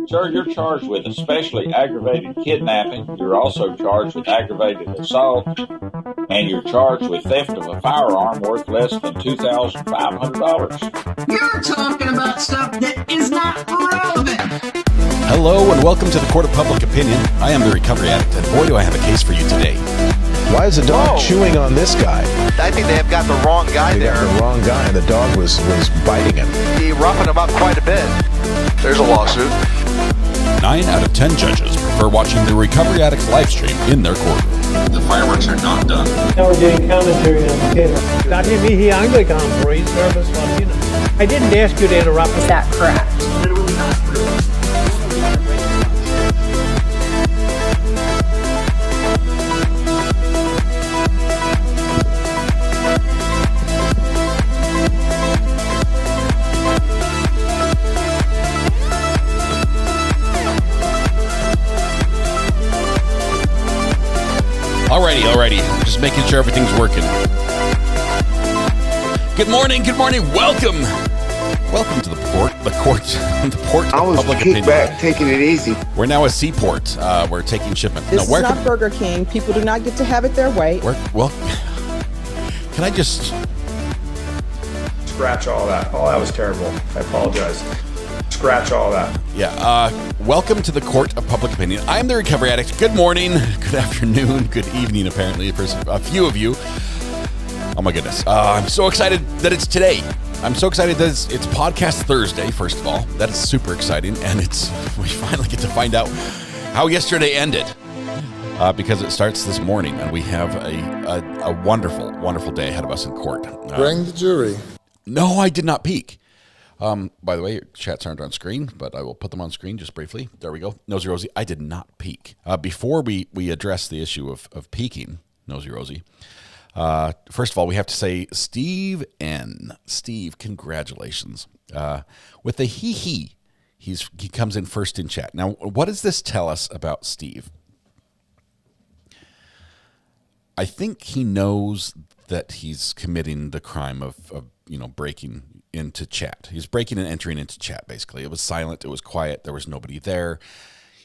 Sir, you're charged with especially aggravated kidnapping. You're also charged with aggravated assault. And you're charged with theft of a firearm worth less than $2,500. You're talking about stuff that is not relevant. Hello and welcome to the Court of Public Opinion. I am the Recovery Addict, and boy do I have a case for you today. Why is the dog chewing on this guy? I think they have got the wrong guy there. Got the wrong guy, and the dog was biting him. He roughened him up quite a bit. There's a lawsuit. 9 out of 10 judges prefer watching the Recovery Addict livestream in their courtroom. The fireworks are not done. Now we're doing commentary on the case. Dati mihi Anglican praise service Latino. I didn't ask you to interrupt. Is that correct? Literally not true. Alrighty. Just making sure everything's working. Good morning. Welcome to the port of public opinion. Back, taking it easy. We're now a seaport. We're taking shipment. This is not Burger King. People do not get to have it their way. Well, can I just scratch all that? Oh, that was terrible. I apologize. Scratch all that. Yeah. Welcome to the Court of Public Opinion. I'm the Recovery Addict. Good morning, good afternoon, good evening, apparently, for a few of you. Oh, my goodness. I'm so excited that it's today. I'm so excited that it's Podcast Thursday, first of all. That is super exciting. And we finally get to find out how yesterday ended. Because it starts this morning, and we have a wonderful, wonderful day ahead of us in court. Bring the jury. No, I did not peek. By the way, your chats aren't on screen, but I will put them on screen just briefly. There we go. Nosy Rosie, I did not peek. Before we address the issue of peeking, Nosy Rosie, first of all, we have to say Steve N. Steve, congratulations. With the he comes in first in chat. Now, what does this tell us about Steve? I think he knows that he's committing the crime of breaking into chat. He's breaking and entering into chat, basically. It was silent. It was quiet. There was nobody there.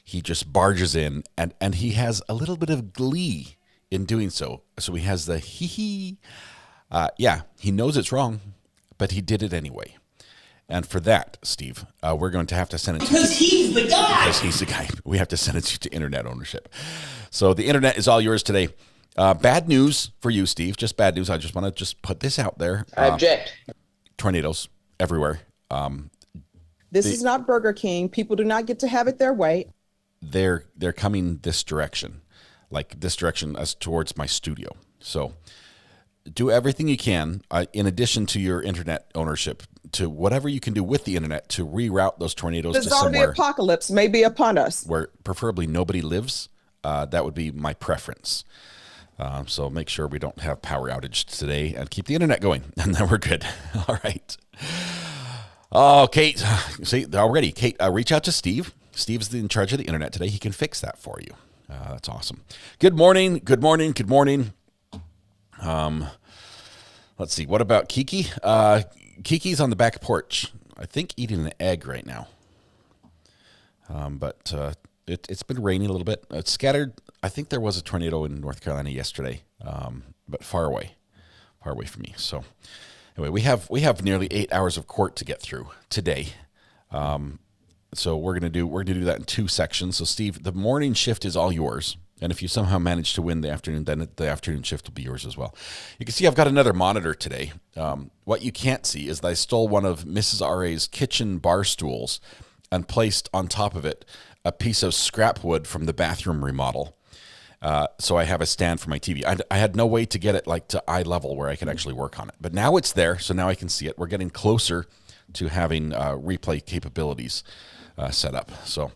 He just barges in, and he has a little bit of glee in doing so. So he has the he knows it's wrong, but he did it anyway. And for that, Steve, we're going to have to sentence you. Because he's the guy. Because he's the guy. We have to sentence you to internet ownership. So the internet is all yours today. Bad news for you, Steve. Just bad news. I just want to put this out there. I object. Tornadoes everywhere. This is not Burger King. People do not get to have it their way. They're coming this direction, as towards my studio. So do everything you can, in addition to your internet ownership, to whatever you can do with the internet to reroute those tornadoes to somewhere. The zombie apocalypse may be upon us. Where preferably nobody lives. That would be my preference. So make sure we don't have power outage today and keep the internet going, and then we're good. All right. Oh, Kate, see already. Kate, reach out to Steve. Steve's in charge of the internet today. He can fix that for you. That's awesome. Good morning. Let's see. What about Kiki? Kiki's on the back porch, I think, eating an egg right now. But it's been raining a little bit. It's scattered. I think there was a tornado in North Carolina yesterday, but far away from me. So anyway, we have nearly 8 hours of court to get through today. So we're gonna do that in 2 sections. So Steve, the morning shift is all yours, and if you somehow manage to win the afternoon, then the afternoon shift will be yours as well. You can see I've got another monitor today. What you can't see is that I stole one of Mrs. R.A.'s kitchen bar stools and placed on top of it a piece of scrap wood from the bathroom remodel. So I have a stand for my TV. I had no way to get it to eye level where I could actually work on it. But now it's there, so now I can see it. We're getting closer to having replay capabilities set up. So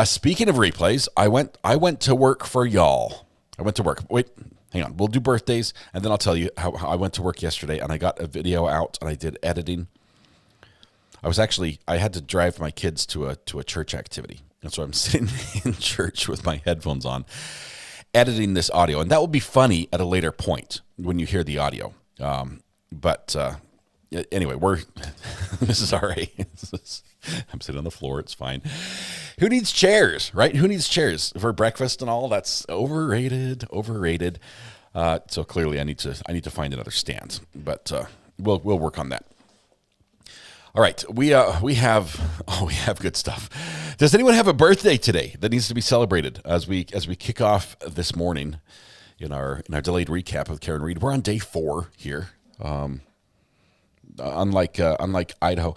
speaking of replays, I went to work for y'all. I went to work. Wait, hang on. We'll do birthdays, and then I'll tell you how I went to work yesterday, and I got a video out, and I did editing. I had to drive my kids to a church activity. And so I'm sitting in church with my headphones on, editing this audio. And that will be funny at a later point when you hear the audio. But anyway, we're, this is all right. I'm sitting on the floor. It's fine. Who needs chairs, right? Who needs chairs for breakfast and all? That's overrated. So clearly, I need to find another stand, but we'll work on that. All right, we have good stuff. Does anyone have a birthday today that needs to be celebrated as we kick off this morning in our delayed recap of Karen Reed? We're on day 4 here. Unlike Idaho,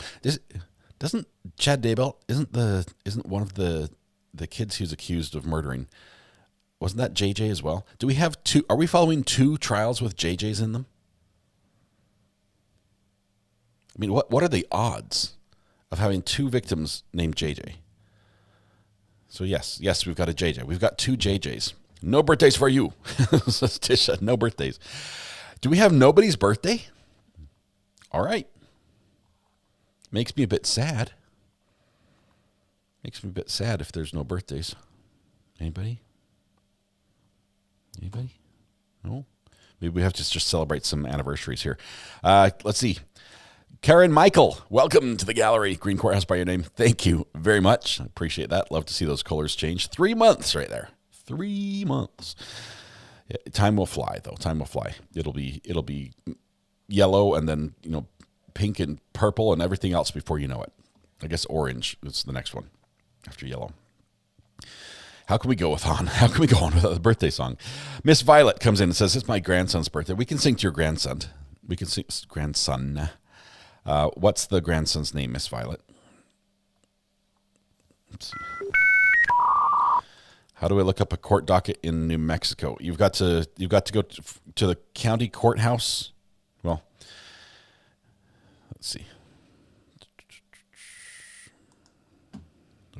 doesn't Chad Daybell isn't one of the kids who's accused of murdering? Wasn't that JJ as well? Do we have 2? Are we following 2 trials with JJs in them? I mean, what are the odds of having 2 victims named JJ? So yes, we've got a JJ. We've got 2 JJs. No birthdays for you, says Tisha. No birthdays. Do we have nobody's birthday? All right. Makes me a bit sad. Makes me a bit sad if there's no birthdays. Anybody? No? Maybe we have to just celebrate some anniversaries here. Let's see. Karen Michael, welcome to the gallery. Green Courthouse by your name. Thank you very much. I appreciate that. Love to see those colors change. 3 months right there. 3 months. Yeah, time will fly, though. Time will fly. It'll be yellow and then, pink and purple and everything else before you know it. I guess orange is the next one after yellow. How can we go on without the birthday song? Miss Violet comes in and says, it's my grandson's birthday. We can sing to your grandson. We can sing grandson. What's the grandson's name, Miss Violet? Let's see. How do I look up a court docket in New Mexico? You've got to go to the county courthouse. Well, let's see.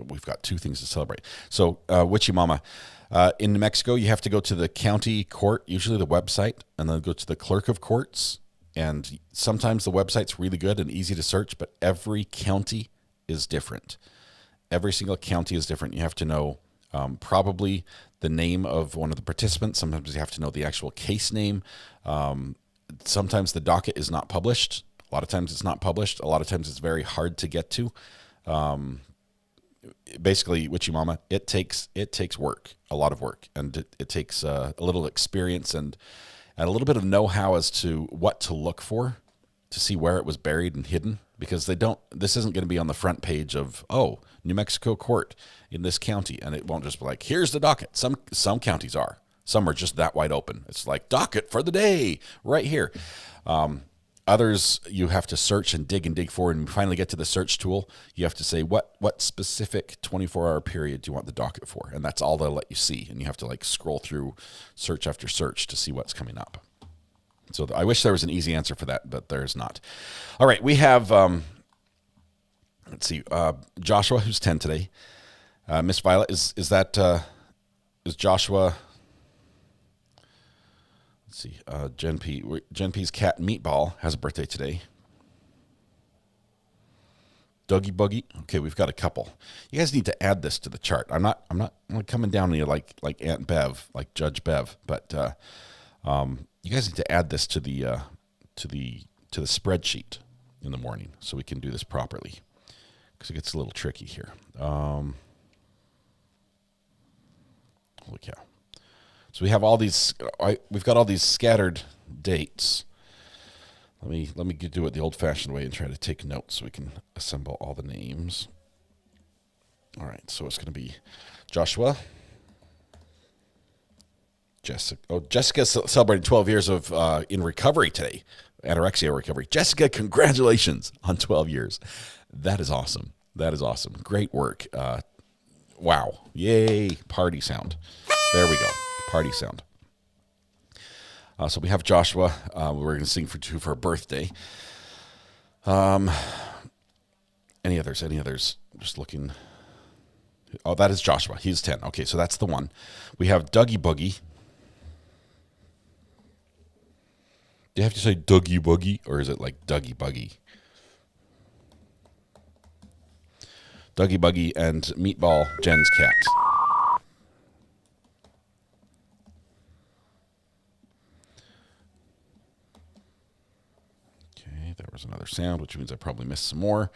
We've got 2 things to celebrate. So, Witchy Mama, in New Mexico, you have to go to the county court, usually the website, and then go to the clerk of courts. And sometimes the website's really good and easy to search, but every county is different. Every single county is different. You have to know probably the name of one of the participants. Sometimes you have to know the actual case name. Sometimes the docket is not published. A lot of times it's not published. A lot of times it's very hard to get to. Basically, Witchy Mama, it takes work, a lot of work, and it takes a little experience and a little bit of know-how as to what to look for to see where it was buried and hidden, because this isn't going to be on the front page of, New Mexico court in this county, and it won't just be like, here's the docket. Some counties are. Some are just that wide open. It's like, docket for the day, right here. Others, you have to search and dig for, and finally get to the search tool. You have to say, what specific 24-hour period do you want the docket for? And that's all they'll let you see. And you have to scroll through search after search to see what's coming up. So I wish there was an easy answer for that, but there's not. All right, we have, let's see, Joshua, who's 10 today. Miss Violet, is Joshua... Let's see, Jen P's cat Meatball has a birthday today. Dougie Buggy. Okay, we've got a couple. You guys need to add this to the chart. I'm not coming down to you like Aunt Bev, like Judge Bev, but you guys need to add this to the spreadsheet in the morning so we can do this properly, because it gets a little tricky here. Holy cow. So we have all these. We've got all these scattered dates. Let me do it the old-fashioned way and try to take notes so we can assemble all the names. All right, so it's going to be Joshua, Jessica. Oh, Jessica's celebrating 12 years of in recovery today, anorexia recovery. Jessica, congratulations on 12 years. That is awesome. That is awesome. Great work. Wow. Yay. Party sound. There we go. Party sound. So we have Joshua. We're going to sing for her birthday. Any others? Just looking. Oh, that is Joshua. He's 10. Okay, so that's the one. We have Dougie Boogie. Do you have to say Dougie Boogie, or is it like Dougie Buggy? Dougie Buggy and Meatball, Jen's cat. Okay, there was another sound, which means I probably missed some more.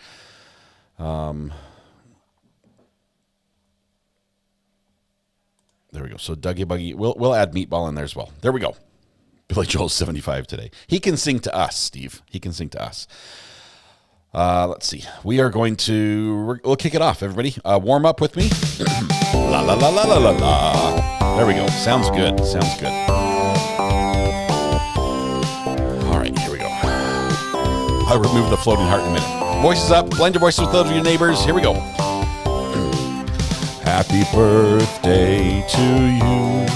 There we go. So Dougie Buggy, we'll add Meatball in there as well. There we go. Billy Joel's 75 today. He can sing to us, Steve. He can sing to us. Let's see. We are going to, we'll kick it off, everybody. Warm up with me. La, la, la, la, la, la, la. There we go. Sounds good. Sounds good. All right, here we go. I'll remove the floating heart in a minute. Voices up. Blend your voices with those of your neighbors. Here we go. Happy birthday to you.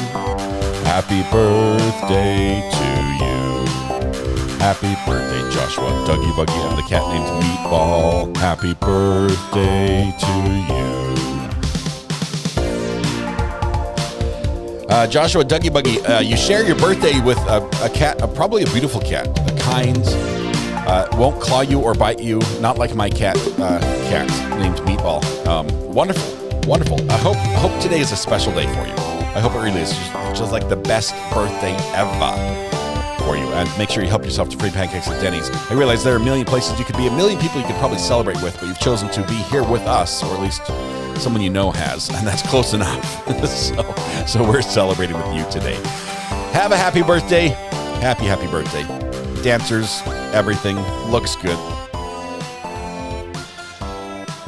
Happy birthday to you. Happy birthday, Joshua, Dougie Buggy, and the cat named Meatball. Happy birthday to you. Joshua, Dougie Buggy, you share your birthday with a cat, probably a beautiful cat, the kind, won't claw you or bite you, not like my cat named Meatball. Wonderful. Wonderful. I hope today is a special day for you. I hope it really is just like the best birthday ever for you. And make sure you help yourself to free pancakes at Denny's. I realize there are a million places you could be, a million people you could probably celebrate with, but you've chosen to be here with us, or at least someone you know has, and that's close enough. so we're celebrating with you today. Have a happy birthday. Happy birthday. Dancers, everything looks good.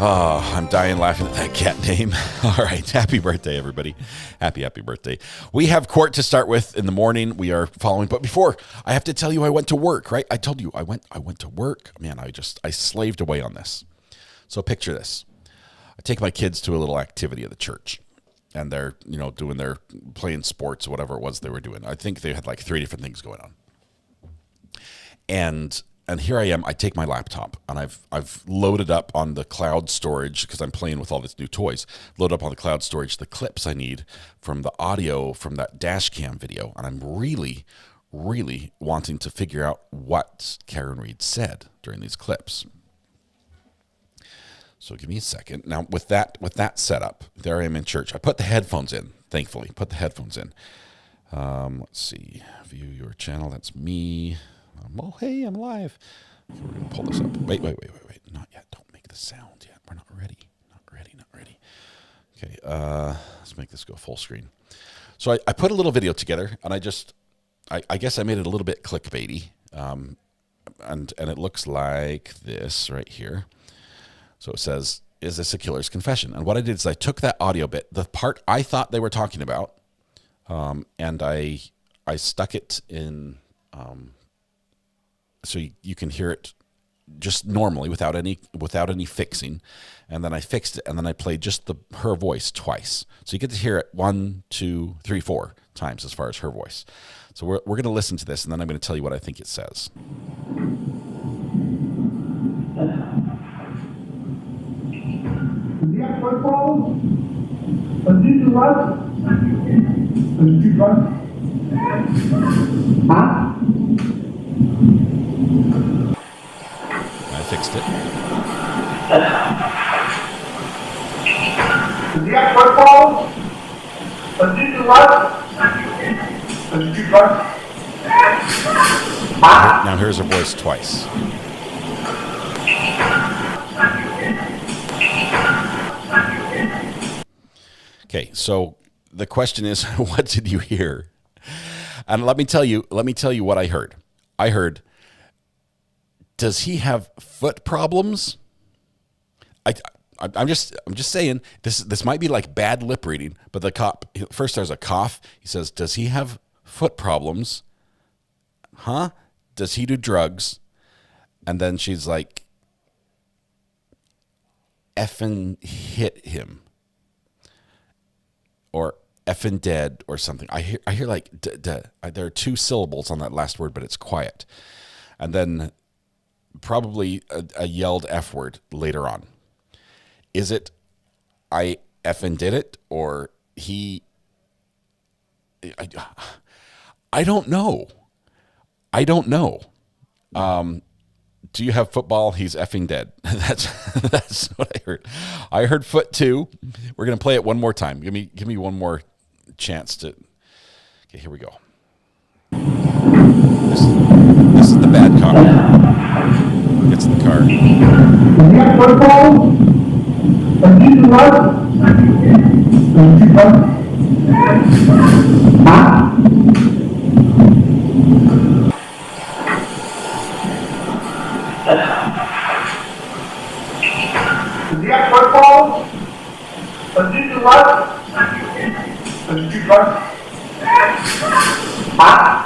Oh, I'm dying laughing at that cat name. All right. Happy birthday, everybody. Happy birthday. We have court to start with in the morning. We are following. But before, I have to tell you I went to work, right? I told you I went to work. Man, I slaved away on this. So picture this. I take my kids to a little activity at the church. And they're, playing sports, whatever it was they were doing. I think they had like 3 different things going on. And here I am, I take my laptop, and I've loaded up on the cloud storage, because I'm playing with all these new toys, load up on the cloud storage the clips I need from the audio from that dash cam video, and I'm really, really wanting to figure out what Karen Reed said during these clips. So give me a second. Now, with that setup, there I am in church. I put the headphones in, thankfully. Put the headphones in. Let's see. View your channel. That's me. Oh, hey, I'm live. Okay, we're going to pull this up. Wait. Not yet. Don't make the sound yet. We're not ready. Not ready. Okay, let's make this go full screen. So I put a little video together, and I guess I made it a little bit clickbaity. And it looks like this right here. So it says, is this a killer's confession? And what I did is I took that audio bit, the part I thought they were talking about, and I stuck it in... so you can hear it just normally without any fixing, and then I fixed it, and then I played just her voice twice. So you get to hear it 1, 2, 3, 4 times as far as her voice. So we're going to listen to this, and then I'm going to tell you what I think it says. Does he have foot problems? Does he do what? Does he do drugs? Huh? I fixed it. Does he have foot problems? Does he do what? Does he do drugs? Huh? Now here's her voice twice. Okay, so the question is, what did you hear? And let me tell you what I heard. I heard, does he have foot problems? I'm just saying, this might be like bad lip reading, but the cop, first there's a cough. He says, does he have foot problems? Huh? Does he do drugs? And then she's like, effing hit him. Or effing dead or something. I hear like, there are 2 syllables on that last word, but it's quiet. And then probably a yelled F word later on. Is it, I effing did it, or he, I don't know. Do you have football? He's effing dead. That's what I heard. I heard foot 2. We're going to play it one more time. Give me one more chance to. Okay, here we go. This is the bad cop. Gets in the car. Does he have foot problems? you like it? Did you like it? Huh? Did you have football? Did you like it? Did you like it? Huh?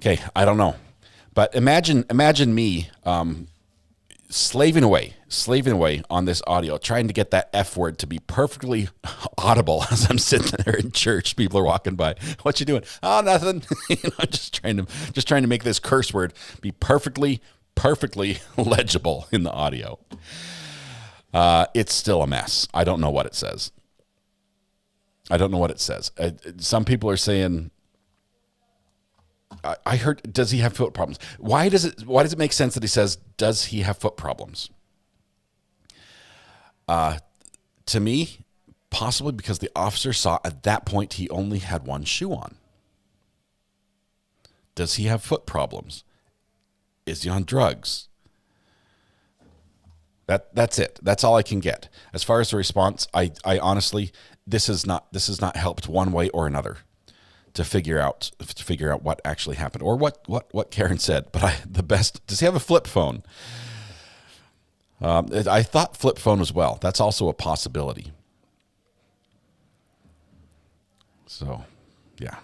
Okay, I don't know, but imagine me slaving away on this audio, trying to get that F word to be perfectly audible as I'm sitting there in church. People are walking by. What you doing? Oh, nothing. Just trying to make this curse word be perfectly legible in the audio. It's still a mess. I don't know what it says. Some people are saying. I heard, does he have foot problems? Why does it make sense that he says, does he have foot problems? To me, possibly because the officer saw at that point he only had one shoe on. Does he have foot problems? Is he on drugs? That's it. That's all I can get. As far as the response, I honestly, this has not helped one way or another to figure out what actually happened or what Karen said. But the best, does he have a flip phone? I thought flip phone as well. That's also a possibility. So, yeah.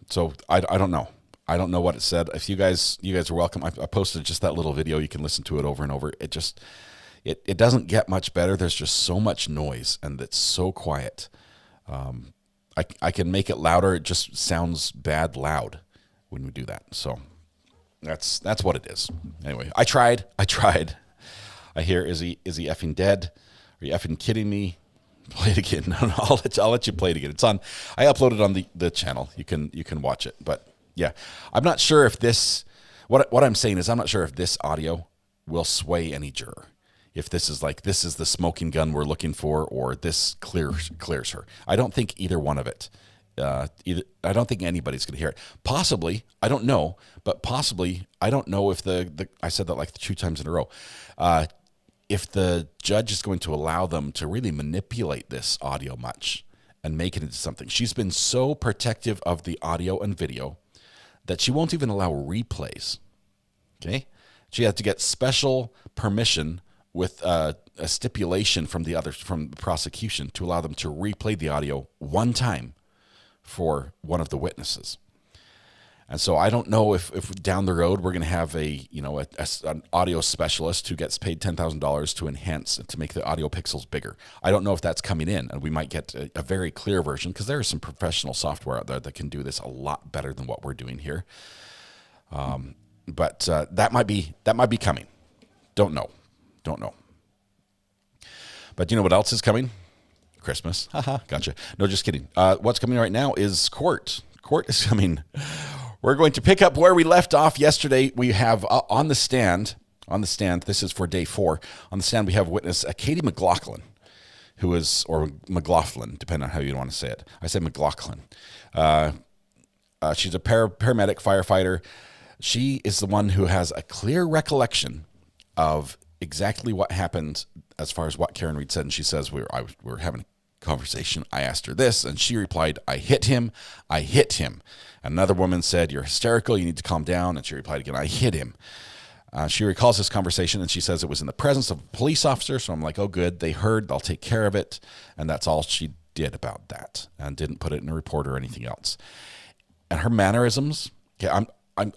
So I don't know. I don't know what it said. If you guys are welcome. I posted just that little video. You can listen to it over and over. It just, it doesn't get much better. There's just so much noise and it's so quiet. I can make it louder. It just sounds bad loud when we do that. So that's what it is. Anyway, I tried. I hear, is he effing dead? Are you effing kidding me? Play it again. No, I'll let you play it again. It's on. I uploaded on the channel. You can watch it. But yeah, I'm not sure if this. What I'm saying is I'm not sure if this audio will sway any juror. If this is the smoking gun we're looking for, or this clears her. I don't think either one of it. I don't think anybody's going to hear it. Possibly, I don't know, but possibly, I don't know if I said that like 2 times in a row. If the judge is going to allow them to really manipulate this audio much and make it into something. She's been so protective of the audio and video that she won't even allow replays. Okay? She had to get special permission with a stipulation from the prosecution to allow them to replay the audio one time for one of the witnesses. And so I don't know if down the road we're going to have an audio specialist who gets paid $10,000 to enhance to make the audio pixels bigger. I don't know if that's coming in, and we might get a very clear version, because there is some professional software out there that can do this a lot better than what we're doing here. But that might be coming. Don't know. But you know what else is coming? Christmas. Haha, gotcha. No, just kidding. What's coming right now is court. Court is coming. We're going to pick up where we left off yesterday. We have on the stand, this is for day 4. On the stand, we have witness Katie McLaughlin, or McLaughlin, depending on how you want to say it. I say McLaughlin. She's a paramedic firefighter. She is the one who has a clear recollection of exactly what happened as far as what Karen Reed said. And she says, we were having a conversation. I asked her this, and she replied, I hit him. Another woman said, you're hysterical. You need to calm down. And she replied again, I hit him. She recalls this conversation, and she says it was in the presence of a police officer. So I'm like, oh, good. They heard. They'll take care of it. And that's all she did about that, and didn't put it in a report or anything else. And her mannerisms, okay,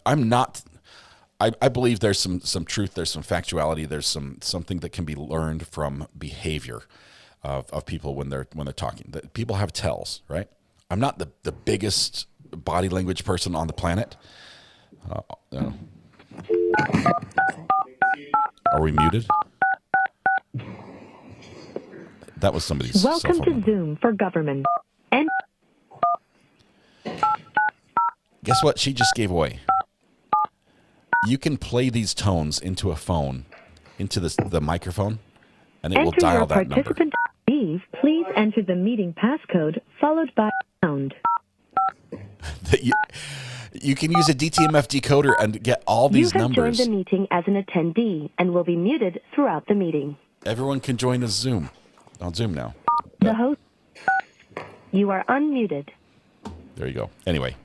I'm not... I believe there's some truth, there's some factuality, there's something that can be learned from behavior of people when they're talking. People have tells, right? I'm not the biggest body language person on the planet. Are we muted? That was somebody's cell phone. Welcome to Zoom for Government. And guess what she just gave away? You can play these tones into a phone, into the microphone, and it will dial that number. Participant ID, please enter the meeting passcode followed by pound. You can use a DTMF decoder and get all these numbers. You have joined the meeting as an attendee and will be muted throughout the meeting. Everyone can join us on Zoom now. The host. You are unmuted. There you go. Anyway.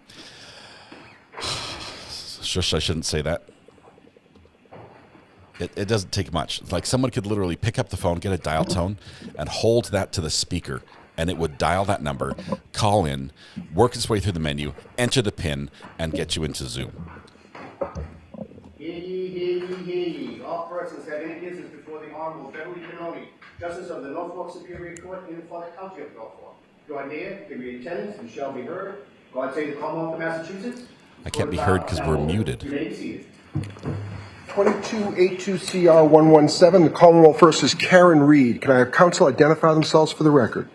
Shush, I shouldn't say that. It doesn't take much. Like someone could literally pick up the phone, get a dial tone, and hold that to the speaker, and it would dial that number, call in, work its way through the menu, enter the PIN, and get you into Zoom. Hear ye, hear ye, hear ye. All persons have any business before the Honorable Beverly Benoni, Justice of the Norfolk Superior Court in for the County of Norfolk. Draw near, give me attendance, and shall be heard. God save the Commonwealth of Massachusetts. I can't be heard because we're muted. 2282CR117, the Commonwealth versus Karen Reed. Can I have counsel identify themselves for the record?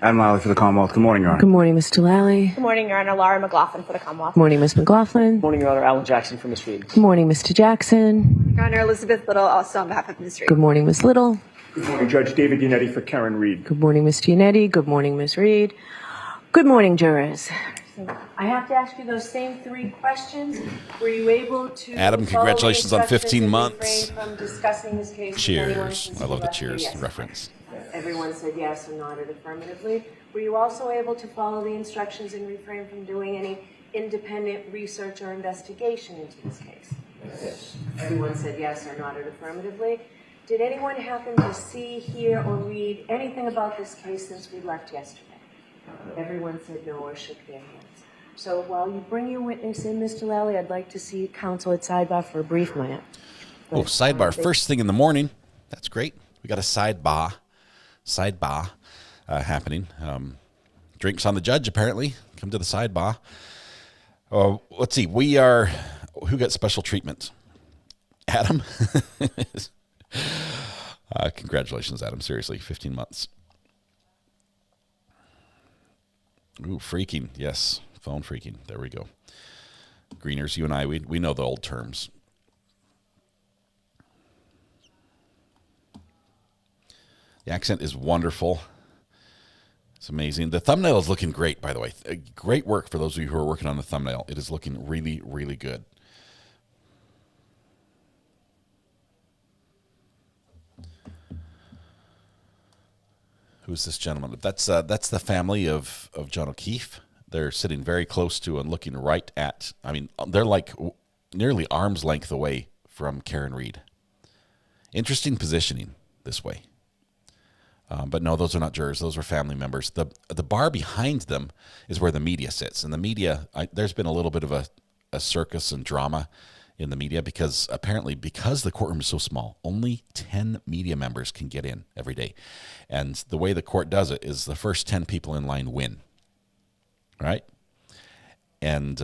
Adam Lally for the Commonwealth. Good morning, Your Honor. Good morning, Mr. Lally. Good morning, Your Honor. Laura McLaughlin for the Commonwealth. Good morning, Ms. McLaughlin. Good morning, Your Honor. Alan Jackson for Ms. Reed. Good morning, Mr. Jackson. Your Honor, Elizabeth Little, also on behalf of Ms. Reed. Good morning, Ms. Little. Good morning, Judge David Yannetti for Karen Reed. Good morning, Ms. Giannetti. Good morning, Ms. Reed. Good morning, jurors. I have to ask you those same 3 questions. Were you able to... Adam, congratulations on 15 months. From discussing this case cheers. I love the cheers reference. Everyone said yes or nodded affirmatively. Were you also able to follow the instructions and refrain from doing any independent research or investigation into this case? Yes. Everyone said yes or nodded affirmatively. Did anyone happen to see, hear, or read anything about this case since we left yesterday? Everyone said no or shook their hands. So while you bring your witness in, Mr. Lally, I'd like to see counsel at Sidebar for a brief minute. Oh, Sidebar, first thing in the morning. That's great. We got a Sidebar happening. Drinks on the judge, apparently. Come to the Sidebar. Let's see. Who got special treatment? Adam? Congratulations, Adam. Seriously, 15 months. Ooh, freaking. Yes, phone freaking. There we go. Greeners, you and I, we know the old terms. The accent is wonderful. It's amazing. The thumbnail is looking great, by the way. Great work for those of you who are working on the thumbnail. It is looking really, really good. Who's this gentleman? That's the family of John O'Keefe. They're sitting very close to and looking right at, I mean, they're like nearly arm's length away from Karen Reed. Interesting positioning this way. But no, those are not jurors. Those are family members. The bar behind them is where the media sits. And the media, there's been a little bit of a circus and drama in the media because apparently because the courtroom is so small, only 10 media members can get in every day. And the way the court does it is the first 10 people in line win. Right? And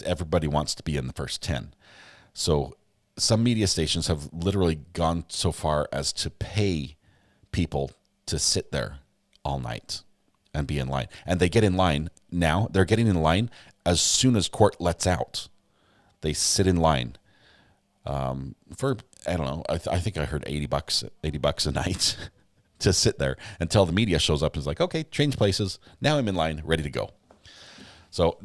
everybody wants to be in the first 10. So some media stations have literally gone so far as to pay people to sit there all night and be in line. And they get in line now. They're getting in line as soon as court lets out. They sit in line for, I don't know, I think I heard $80 a night to sit there until the media shows up and is like, okay, change places. Now I'm in line, ready to go. So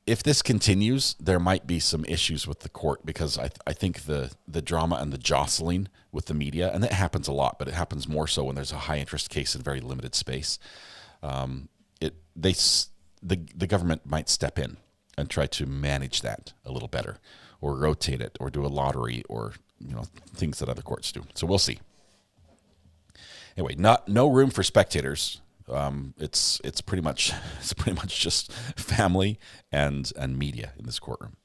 if this continues, there might be some issues with the court because I think the drama and the jostling with the media, and that happens a lot, but it happens more so when there's a high interest case in very limited space. The government might step in and try to manage that a little better, or rotate it, or do a lottery, or things that other courts do. So we'll see. Anyway, no room for spectators. It's pretty much just family and media in this courtroom.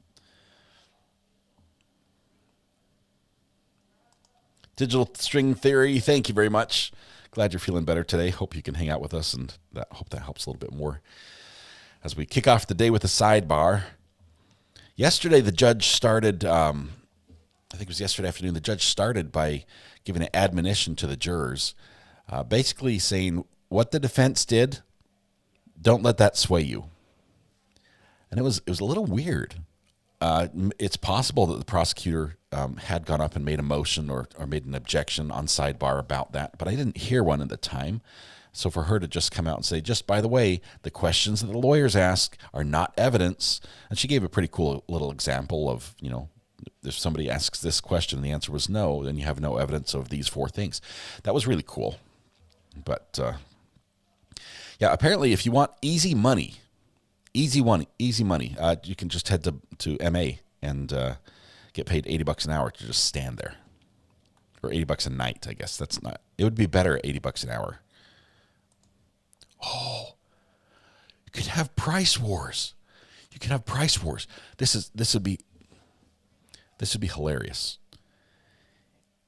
Digital String Theory, thank you very much. Glad you're feeling better today. Hope you can hang out with us, and hope that helps a little bit more as we kick off the day with a sidebar. Yesterday, the judge started, I think it was yesterday afternoon, the judge started by giving an admonition to the jurors, basically saying, what the defense did, don't let that sway you. And it was a little weird. It's possible that the prosecutor had gone up and made a motion or made an objection on sidebar about that, but I didn't hear one at the time. So for her to just come out and say, just by the way, the questions that the lawyers ask are not evidence. And she gave a pretty cool little example of, you know, if somebody asks this question and the answer was no, then you have no evidence of these 4 things. That was really cool. But yeah, apparently if you want easy money, you can just head to MA and get paid $80 an hour to just stand there. Or $80 a night, I guess. That's not. It would be better at $80 an hour. Oh, you could have price wars. You could have price wars. This would be hilarious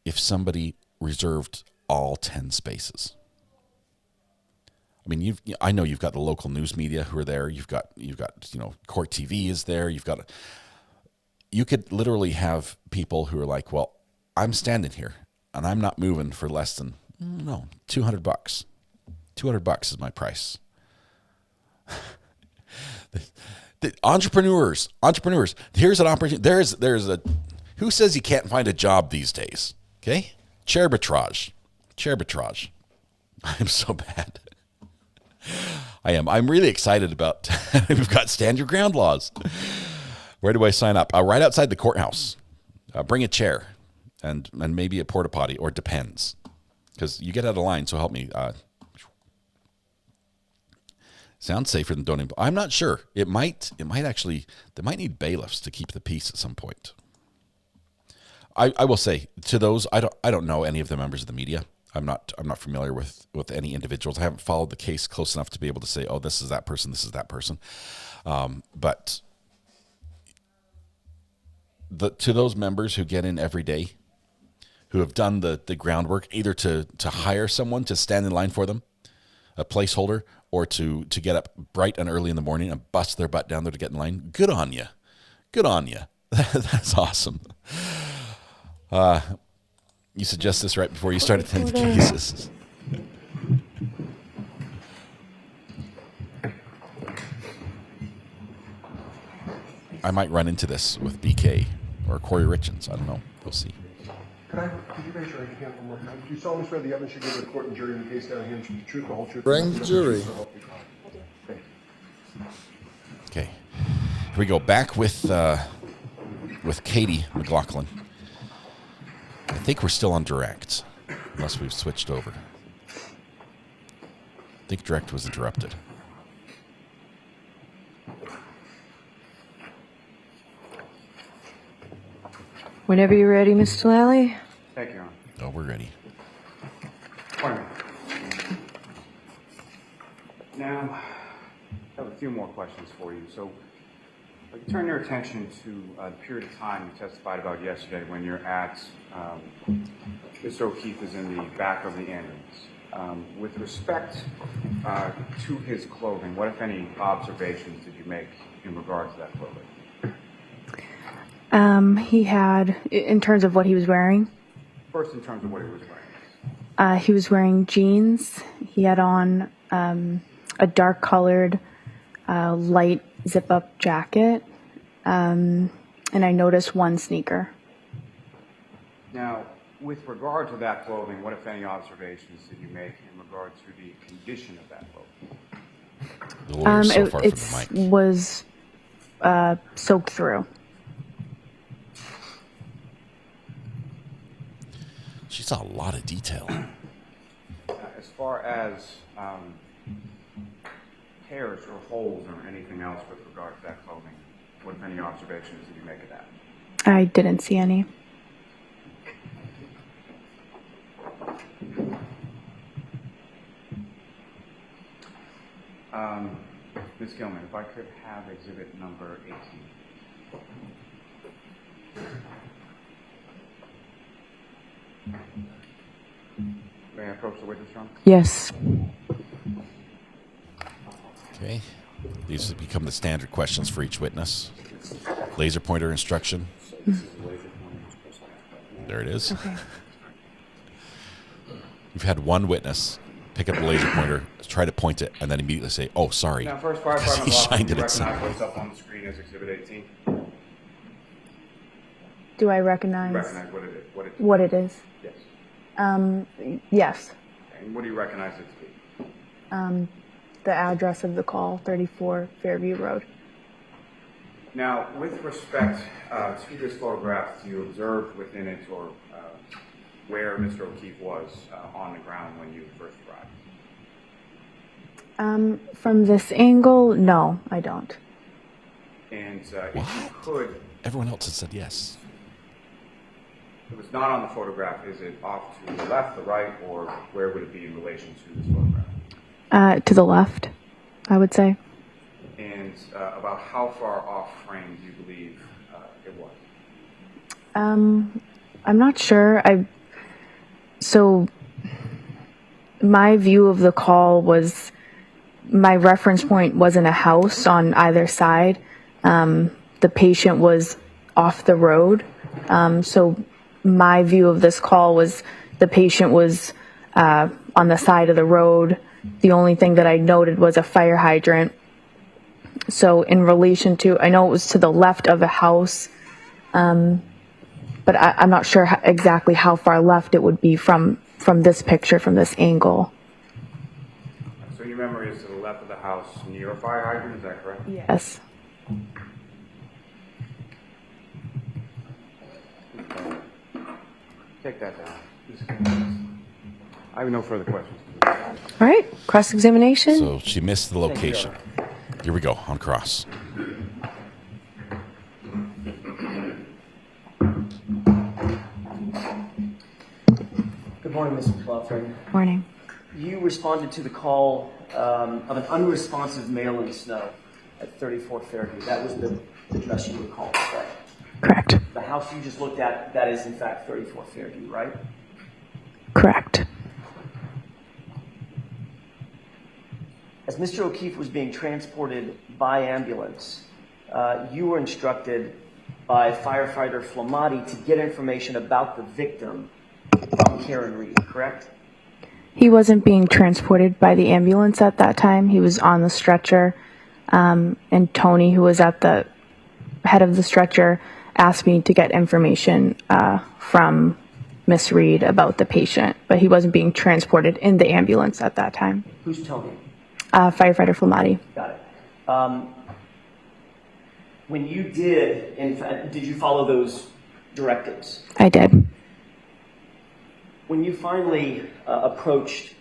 if somebody reserved all 10 spaces. I mean, I know you've got the local news media who are there. You've got Court TV is there. You could literally have people who are like, well, I'm standing here and I'm not moving for less than $200. $200 is my price. the entrepreneurs. Here's an opportunity. There's a who says you can't find a job these days? Okay, chair arbitrage. I'm so bad. I am. I'm really excited about. We've got stand your ground laws. Where do I sign up? Right outside the courthouse. Bring a chair, and maybe a porta potty, or depends, because you get out of line. So help me. Sounds safer than don't. I'm not sure. It might actually. They might need bailiffs to keep the peace at some point. I will say to those, I don't know any of the members of the media. I'm not familiar with any individuals. I haven't followed the case close enough to be able to say, oh, this is that person, this is that person. But to those members who get in every day, who have done the groundwork, either to hire someone to stand in line for them, a placeholder, or to get up bright and early in the morning and bust their butt down there to get in line, good on you. Good on you. That's awesome. You suggest this right before you start attending the cases. I might run into this with BK or Corey Richens. I don't know. We'll see. Could you raise your right hand one more time? Do you solemnly swear the evidence you give to the court and jury in the case down here is the truth, the whole truth? Bring the jury. Okay. Here we go. Back with Katie McLaughlin. I think we're still on direct, unless we've switched over. I think direct was interrupted. Whenever you're ready, Mr. Lally. Thank you, Your Honor. Oh, we're ready. Now, I have a few more questions for you. So, I can turn your attention to the period of time you testified about yesterday when you're at Mr. O'Keefe is in the back of the ambulance. With respect to his clothing, what, if any, observations did you make in regard to that clothing? He had, in terms of what he was wearing? First, in terms of what he was wearing. He was wearing jeans. He had on a dark-colored, light zip-up jacket, and I noticed one sneaker. Now, with regard to that clothing, what, if any, observations did you make in regard to the condition of that clothing? The lawyer's so far from the mic. It was soaked through. She saw a lot of detail. As far as tears or holes or anything else with regard to that clothing, what, if any, observations did you make of that? I didn't see any. Ms. Gilman, if I could have exhibit number 18. May I approach the witness room? Yes. Okay. These have become the standard questions for each witness. Laser pointer instruction. There it is. Okay. You've had one witness pick up the laser pointer, try to point it, and then immediately say, "Oh, sorry." Now, first, Fire Department he shined it at recognize what's up on the screen as exhibit 18. Do I recognize, what it is? What it is? Yes. Yes. And what do you recognize it to be? The address of the call, 34 Fairview Road. Now, with respect to this photograph, you observed within it or where Mr. O'Keefe was on the ground when you first arrived? From this angle, no, I don't. And if you could... Everyone else has said yes. If it's not on the photograph, is it off to the left, the right, or where would it be in relation to this photograph? To the left, I would say. And about how far off frame do you believe it was? I'm not sure. So my view of the call was, my reference point wasn't a house on either side. The patient was off the road. So my view of this call was the patient was on the side of the road. The only thing that I noted was a fire hydrant. So in relation to, I know it was to the left of a house, but I'm not sure exactly how far left it would be from this picture, from this angle. So your memory is to the left of the house near a fire hydrant, is that correct? Yes. Take that down. I have no further questions. All right, cross-examination. So she missed the location. Here we go, on cross. Good morning, Mr. Proffer. Morning. You responded to the call of an unresponsive male in the snow at 34 Fairview. That was the address you recalled, correct? Correct. The house you just looked at, that is in fact 34 Fairview, right? Correct. As Mr. O'Keefe was being transported by ambulance, you were instructed by firefighter Formalities to get information about the victim from Karen Reed, correct? He wasn't being transported by the ambulance at that time. He was on the stretcher. And Tony, who was at the head of the stretcher, asked me to get information from Miss Reed about the patient, but he wasn't being transported in the ambulance at that time. Who's Tony? Firefighter Formalities. Got it. When you did, in fact, did you follow those directives? I did. When you finally approached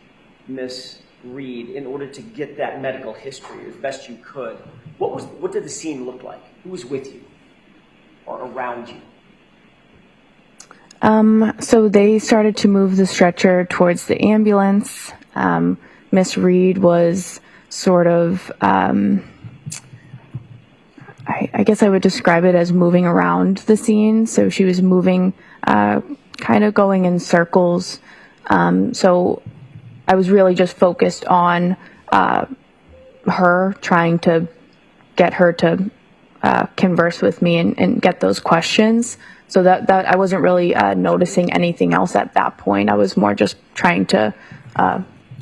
Miss Reed in order to get that medical history as best you could, what did the scene look like? Who was with you or around you? So they started to move the stretcher towards the ambulance. Miss Reed was sort of, I guess I would describe it as moving around the scene. So she was moving, kind of going in circles. So I was really just focused on her, trying to get her to converse with me and get those questions. So that I wasn't really noticing anything else at that point. I was more just trying to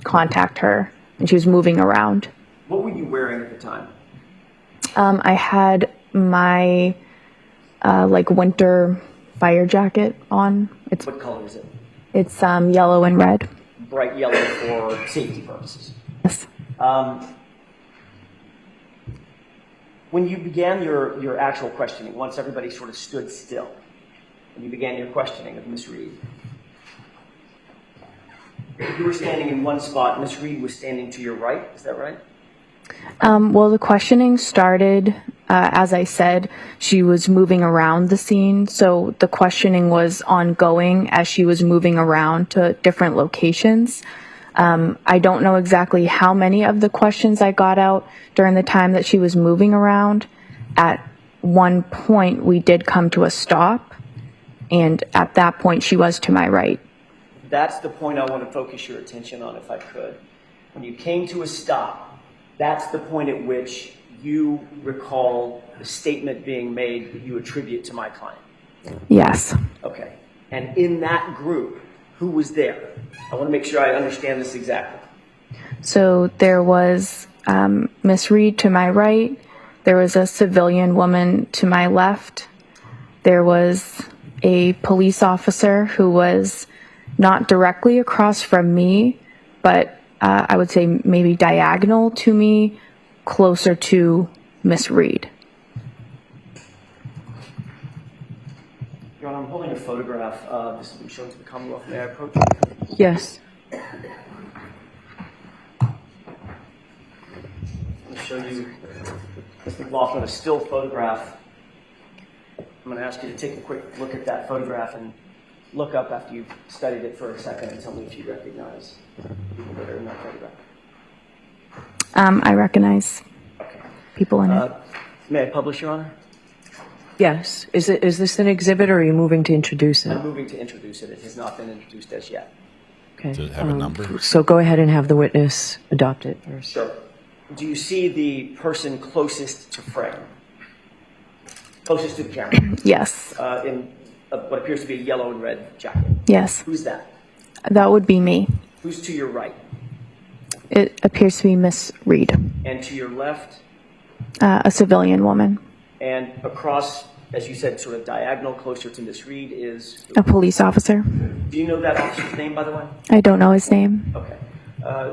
contact her, and she was moving around. What were you wearing at the time? I had my winter fire jacket on. What color is it? It's yellow and red. Bright yellow for safety purposes. Yes. When you began your actual questioning, once everybody sort of stood still, and you began your questioning of Miss Reed, you were standing in one spot. Miss Reed was standing to your right. Is that right? Well, the questioning started, as I said, she was moving around the scene. So the questioning was ongoing as she was moving around to different locations. I don't know exactly how many of the questions I got out during the time that she was moving around. At one point, we did come to a stop, and at that point, she was to my right. That's the point I want to focus your attention on, if I could. When you came to a stop, that's the point at which you recall the statement being made that you attribute to my client. Yes. Okay. And in that group, who was there? I want to make sure I understand this exactly. So there was Miss Reed to my right. There was a civilian woman to my left. There was a police officer who was not directly across from me, but I would say maybe diagonal to me, closer to Miss Reed. Your Honor, I'm holding a photograph. This has been shown to the Commonwealth. May I approach? Yes. I'm going to show you, Mr. McLaughlin, a still photograph. I'm going to ask you to take a quick look at that photograph and look up after you've studied it for a second and tell me if you recognize people that are in that photograph. I recognize people in it. May I publish, Your Honor? Yes. Is this an exhibit, or are you moving to introduce it? I'm moving to introduce it. It has not been introduced as yet. Okay. Does it have a number? So go ahead and have the witness adopt it first. Sure. Do you see the person closest to frame? Closest to the camera? Yes. In what appears to be a yellow and red jacket? Yes. Who's that? That would be me. Who's to your right? It appears to be Miss Reed. And to your left? A civilian woman. And across, as you said, sort of diagonal, closer to Miss Reed is? A police officer. Do you know that officer's name, by the way? I don't know his name. Okay.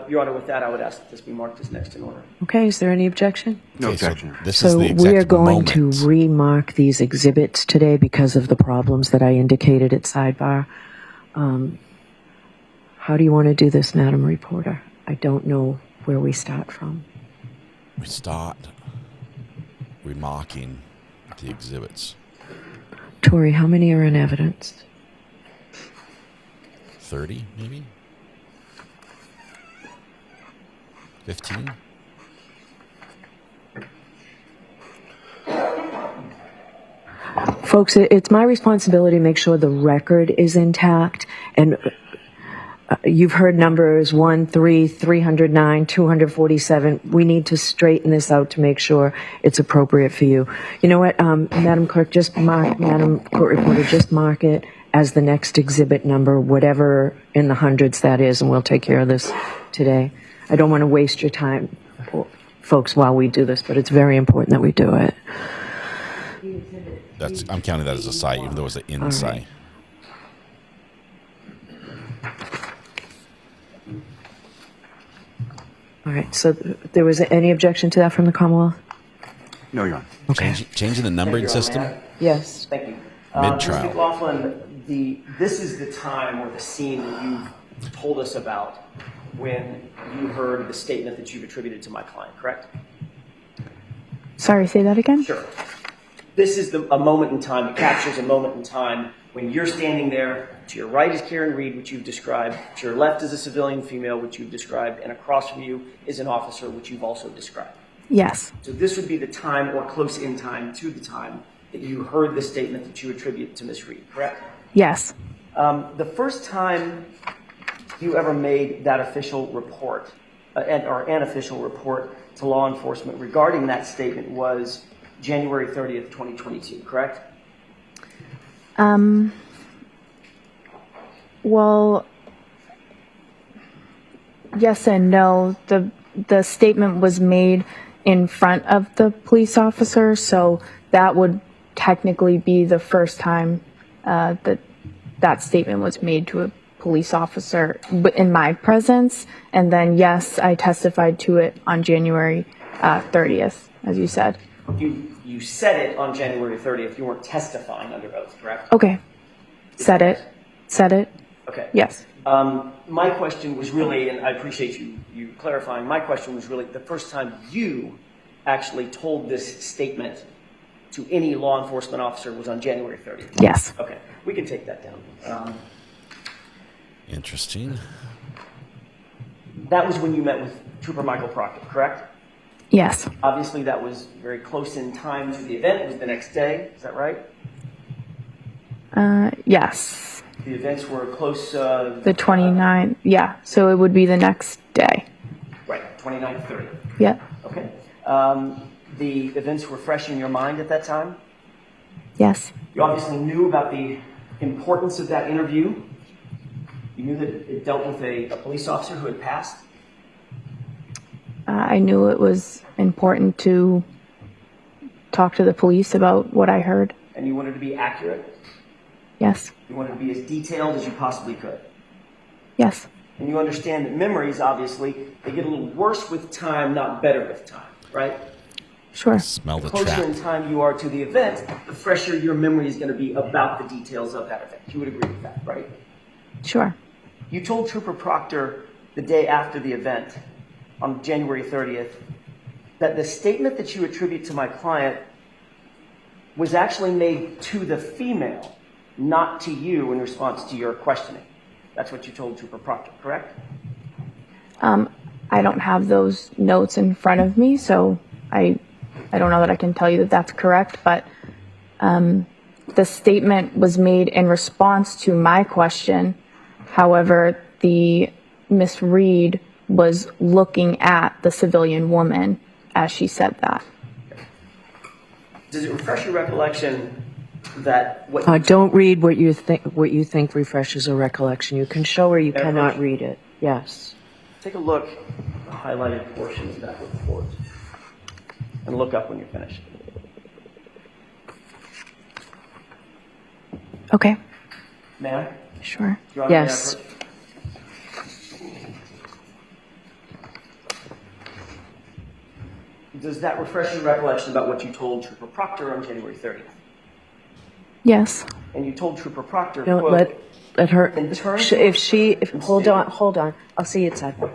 Your Honor, with that, I would ask that this be marked as next in order. Okay, is there any objection? No objection. So we are going to remark these exhibits today because of the problems that I indicated at Sidebar. How do you want to do this, Madam Reporter? I don't know where we start from. We start remarking the exhibits. Tori, how many are in evidence? 30, maybe? 15? Folks, it's my responsibility to make sure the record is intact, and you've heard numbers 1, 3, 309, 247. We need to straighten this out to make sure it's appropriate for you. You know what, Madam Clerk, Madam Court Reporter, just mark it as the next exhibit number, whatever in the hundreds that is, and we'll take care of this today. I don't want to waste your time, folks, while we do this, but it's very important that we do it. I'm counting that as a site, even though it's an in site. All right, so there was any objection to that from the Commonwealth? No, Your Honor. Okay. Changing the numbering system? Yes. Thank you. Mid-trial. Mr. McLaughlin, this is the time or the scene that you've told us about when you heard the statement that you've attributed to my client, correct? Sorry, say that again? Sure. This is a moment in time, it captures a moment in time when you're standing there. To your right is Karen Reed, which you've described. To your left is a civilian female, which you've described. And across from you is an officer, which you've also described. Yes. So this would be the time or close in time to the time that you heard the statement that you attribute to Ms. Reed, correct? Yes. The first time you ever made that official report, or an official report to law enforcement regarding that statement was January 30th, 2022, correct? Well, yes and no. The statement was made in front of the police officer, so that would technically be the first time that statement was made to a police officer in my presence. And then, yes, I testified to it on January 30th, as you said. You said it on January 30th. You weren't testifying under oath, correct? Okay. Said it. Okay. Yes. My question was really, and I appreciate you clarifying, my question was really the first time you actually told this statement to any law enforcement officer was on January 30th? Yes. Okay. We can take that down. Interesting. That was when you met with Trooper Michael Proctor, correct? Yes. Obviously, that was very close in time to the event. It was the next day. Is that right? Yes. The events were close. The 29th. Yeah. So it would be the next day. Right. 29th, 30th. Yeah. Okay. The events were fresh in your mind at that time? Yes. You obviously knew about the importance of that interview. You knew that it dealt with a police officer who had passed? I knew it was important to talk to the police about what I heard. And you wanted to be accurate? Yes. You wanted to be as detailed as you possibly could? Yes. And you understand that memories, obviously, they get a little worse with time, not better with time, right? Sure. Smell the closer trap. in time you are to the event, the fresher your memory is going to be about the details of that event. You would agree with that, right? Sure. You told Trooper Proctor the day after the event, on January 30th, that the statement that you attribute to my client was actually made to the female, not to you in response to your questioning. That's what you told Trooper Proctor, correct? I don't have those notes in front of me, so I don't know that I can tell you that that's correct, but the statement was made in response to my question. However, the Miss Reed was looking at the civilian woman as she said that. Does it refresh your recollection that what don't read what you think refreshes a recollection. You can show or you cannot read it. Yes. Take a look at the highlighted portion of that report and look up when you're finished. Okay. May I? Sure. Do you want Yes. me to approach? Does that refresh your recollection about what you told Trooper Proctor on January 30th? Yes. And you told Trooper Proctor, Don't quote, let her. in turn Hold on. I'll see you at sidebar.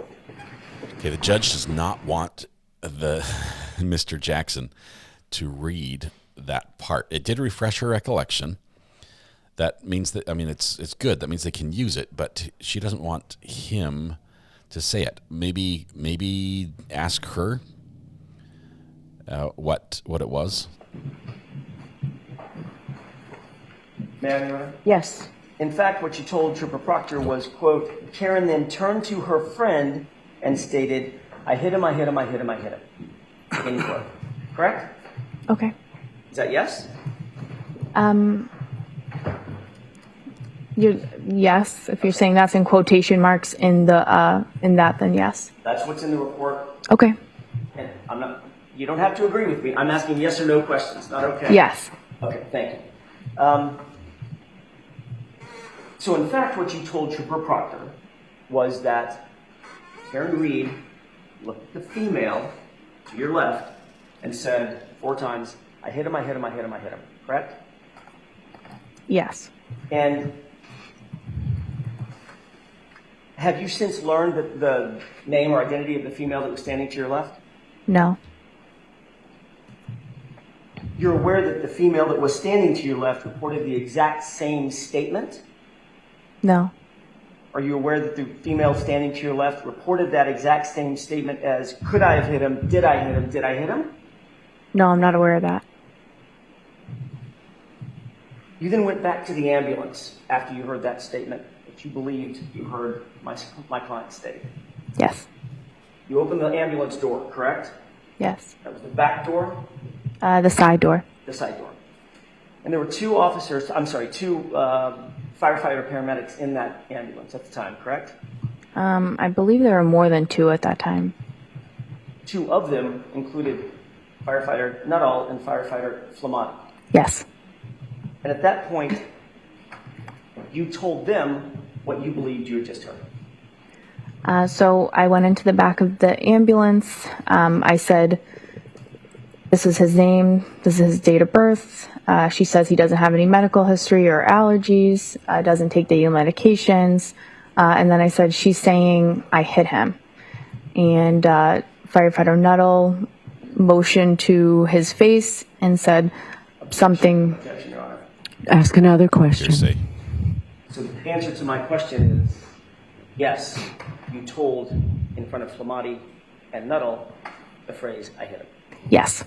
Okay, the judge does not want the Mr. Jackson to read that part. It did refresh her recollection. That means that, I mean, it's good. That means they can use it, but she doesn't want him to say it. Maybe ask her what it was. May I, Your Honor? Yes. In fact, what you told Trooper Proctor was, quote, Karen then turned to her friend and stated, I hit him, I hit him, I hit him, I hit him. End quote. Correct? Okay. Is that yes? Yes. If you're saying that's in quotation marks in that, then yes. That's what's in the report. Okay. And you don't have to agree with me. I'm asking yes or no questions. Not okay? Yes. Okay, thank you. So in fact, what you told Trooper Proctor was that Karen Reed looked at the female to your left and said 4 times, I hit him, I hit him, I hit him, I hit him. Correct? Yes. And have you since learned that the name or identity of the female that was standing to your left? No. You're aware that the female that was standing to your left reported the exact same statement? No. Are you aware that the female standing to your left reported that exact same statement as, could I have hit him? Did I hit him? Did I hit him? No, I'm not aware of that. You then went back to the ambulance after you heard that statement that you believed you heard my client state. Yes. You opened the ambulance door, correct? Yes. That was the back door? The side door. The side door. And there were two firefighter paramedics in that ambulance at the time, correct? I believe there were more than 2 at that time. 2 of them included firefighter Nuttall and firefighter Flamati. Yes. And at that point, you told them what you believed you had just heard. So I went into the back of the ambulance. I said, this is his name, this is his date of birth. She says he doesn't have any medical history or allergies, doesn't take daily medications. And then I said, she's saying I hit him. And firefighter Nuttall motioned to his face and said something. Objection, Your Honor. Ask another question. So the answer to my question is, yes, you told in front of Flamati and Nuttall the phrase, I hit him. Yes.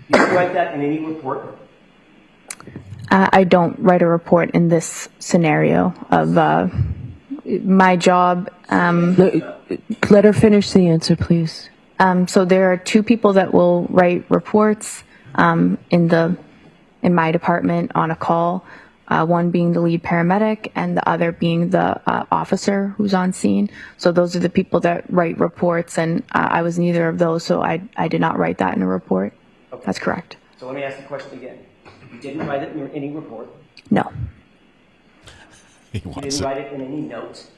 You didn't write that in any report? I don't write a report in this scenario of my job. Let her finish the answer, please. So there are 2 people that will write reports in my department on a call, one being the lead paramedic and the other being the officer who's on scene. So those are the people that write reports, and I was neither of those, so I did not write that in a report. Okay. That's correct. So let me ask the question again. You didn't write it in any report? No. He You wants didn't it. write it in any notes.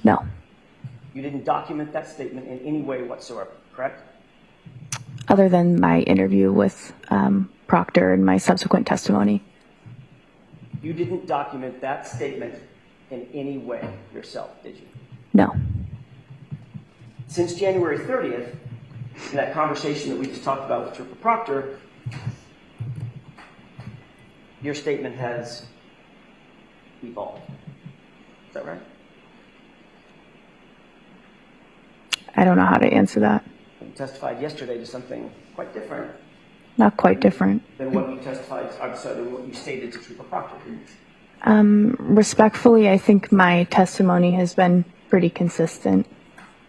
No. You didn't document that statement in any way whatsoever, correct? Other than my interview with Proctor and my subsequent testimony. You didn't document that statement in any way yourself, did you? No. Since January 30th, in that conversation that we just talked about with Trooper Proctor, your statement has evolved. Is that right? I don't know how to answer that. You testified yesterday to something quite different Not quite different. than what you testified, I'm sorry, than what you stated to Trooper Proctor. Respectfully, I think my testimony has been pretty consistent.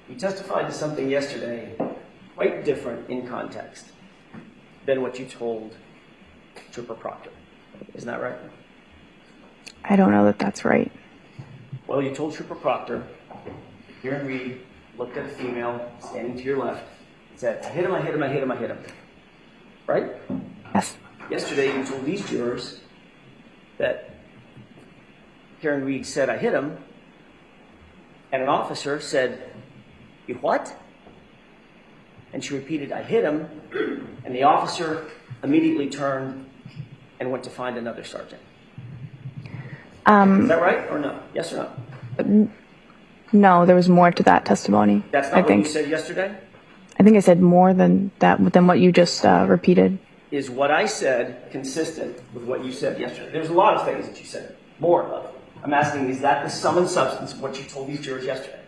You testified to something yesterday quite different in context than what you told Trooper Proctor. Isn't that right? I don't know that that's right. Well, you told Trooper Proctor, Karen Reed looked at a female standing to your left and said, I hit him, I hit him, I hit him, I hit him. Right? Yes. Yesterday, you told these jurors that Karen Reed said, I hit him, and an officer said, you what? And she repeated, I hit him, and the officer immediately turned and went to find another sergeant. Is that right or no? Yes or no? No, there was more to that testimony. That's not what you said yesterday? I think I said more than that, than what you just repeated. Is what I said consistent with what you said yesterday? There's a lot of things that you said. More of. I'm asking, is that the sum and substance of what you told these jurors yesterday?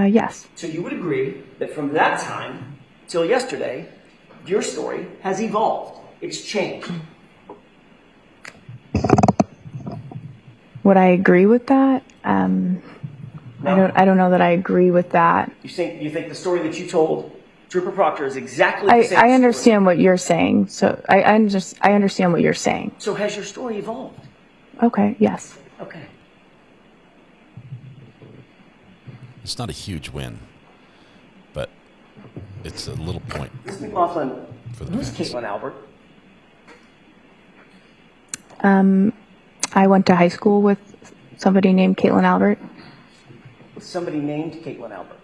Yes. So you would agree that from that time till yesterday, your story has evolved. It's changed. Would I agree with that? No. I don't know that I agree with that. You think the story that you told Trooper Proctor is exactly the same I story? understand what you're saying. So I understand what you're saying. So has your story evolved? Okay, yes. Okay. It's not a huge win, but it's a little point. Ms. McLaughlin, for the who's fans. Caitlin Albert? I went to high school with somebody named Caitlin Albert. Somebody named Caitlin Albert.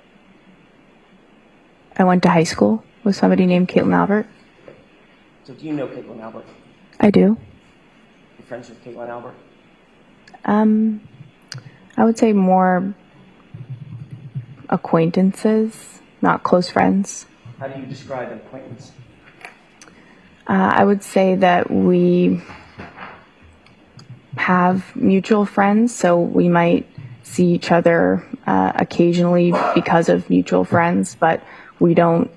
I went to high school with somebody named Caitlin Albert. So do you know Caitlin Albert? I do. You're friends with Caitlin Albert? I would say more acquaintances, not close friends. How do you describe an acquaintance? I would say that we have mutual friends, so we might see each other occasionally because of mutual friends, but we don't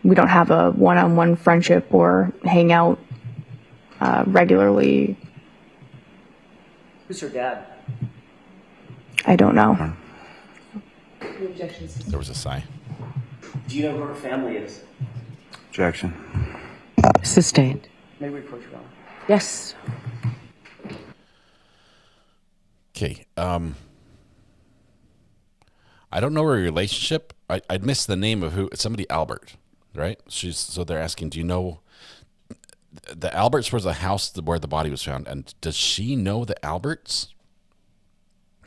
have a one-on-one friendship or hang out regularly. Who's her dad? I don't know. There was a sigh. Do you know who her family is? Objection. Sustained. May we approach her? Yes. Okay. I don't know her relationship. I'd missed the name of somebody Albert, right? So they're asking, do you know the Alberts was the house where the body was found, and does she know the Alberts?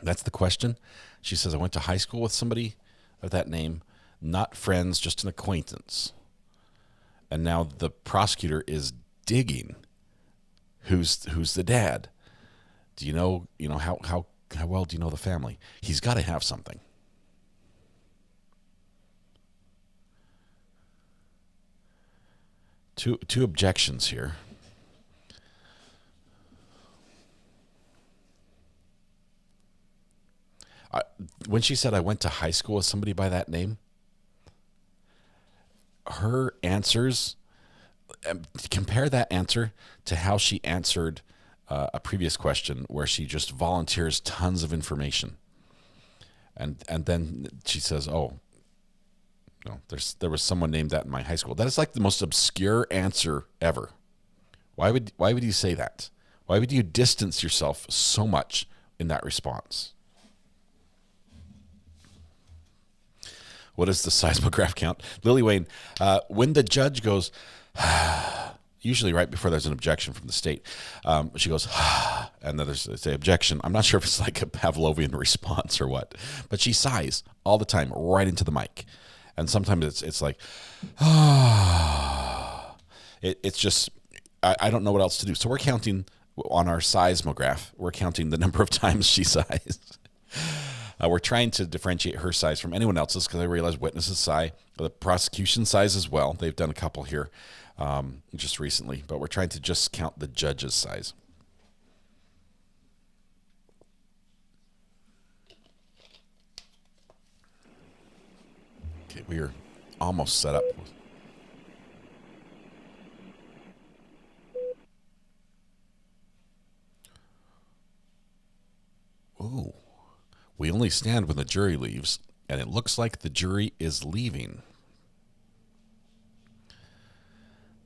That's the question. She says, I went to high school with somebody of that name, not friends, just an acquaintance. And now the prosecutor is digging. Who's the dad? Do you know how well do you know the family? He's got to have something. Two objections here. When she said I went to high school with somebody by that name, her answers, compare that answer to how she answered a previous question where she just volunteers tons of information. And then she says, oh, no, there was someone named that in my high school. That is like the most obscure answer ever. Why would you say that? Why would you distance yourself so much in that response? What is the seismograph count? Lily Wayne, when the judge goes, usually right before there's an objection from the state. She goes, and then there's the objection. I'm not sure if it's like a Pavlovian response or what, but she sighs all the time right into the mic. And sometimes it's like, it's just, I don't know what else to do. So we're counting on our seismograph. We're counting the number of times she sighs. We're trying to differentiate her sighs from anyone else's because I realize witnesses sigh. The prosecution sighs as well. They've done a couple here just recently, but we're trying to just count the judge's sighs. Okay, we are almost set up. Ooh. We only stand when the jury leaves, and it looks like the jury is leaving.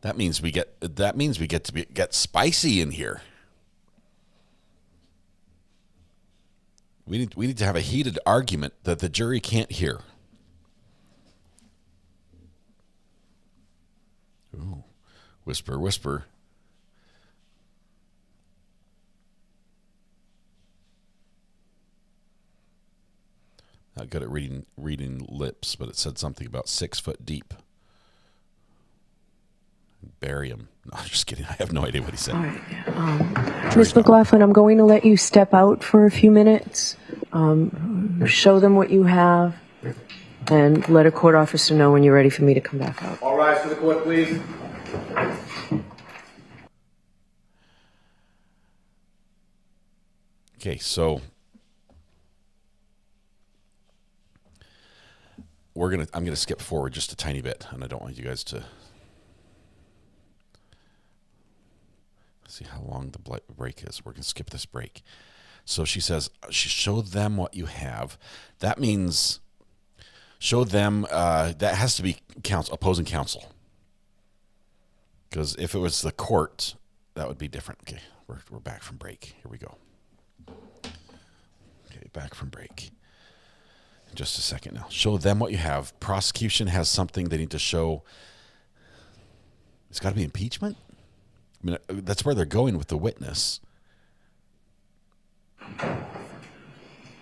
That means we get to get spicy in here. We need to have a heated argument that the jury can't hear. Ooh. Whisper, whisper. Not good at reading lips, but it said something about 6 foot deep. Bury him. No, I'm just kidding. I have no idea what he said. All right. Ms. McLaughlin, I'm going to let you step out for a few minutes, show them what you have, and let a court officer know when you're ready for me to come back out. All rise for the court, please. Okay, so I'm gonna skip forward just a tiny bit, and I don't want you guys to see how long the break is. We're gonna skip this break. So she says, show them what you have. That means show them. That has to be opposing counsel, because if it was the court, that would be different. Okay, we're back from break. Here we go. Okay, back from break. Just a second now. Show them what you have. Prosecution has something they need to show. It's got to be impeachment? I mean, that's where they're going with the witness.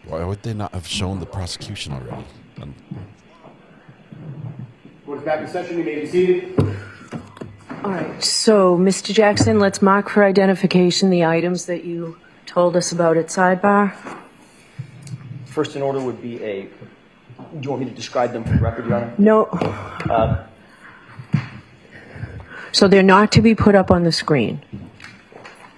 Why would they not have shown the prosecution already? Court is back in session. You may be seated. All right. So, Mr. Jackson, let's mark for identification the items that you told us about at Sidebar. First in order would be do you want me to describe them for the record, Your Honor? No. So they're not to be put up on the screen.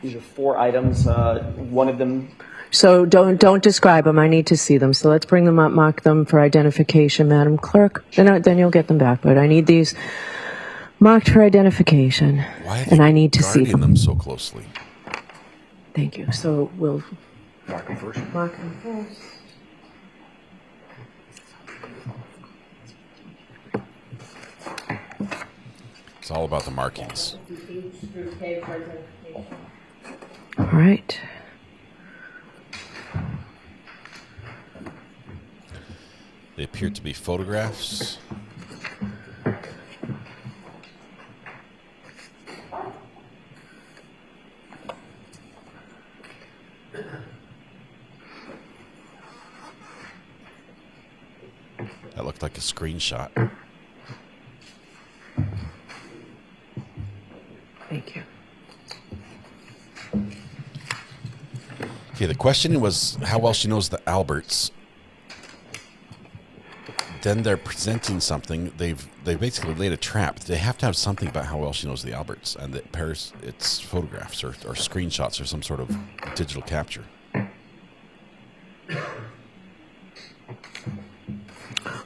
These are 4 items. One of them. So don't describe them. I need to see them. So let's bring them up, mark them for identification, Madam Clerk. Then you'll get them back. But I need these marked for identification. Why are they and I need to see them so closely? Thank you. So we'll mark them first. Mark them first. It's all about the markings. All right. They appear to be photographs. That looked like a screenshot. Thank you. Okay, the question was how well she knows the Alberts. Then they're presenting something. They basically laid a trap. They have to have something about how well she knows the Alberts, and that pairs it's photographs or screenshots or some sort of digital capture.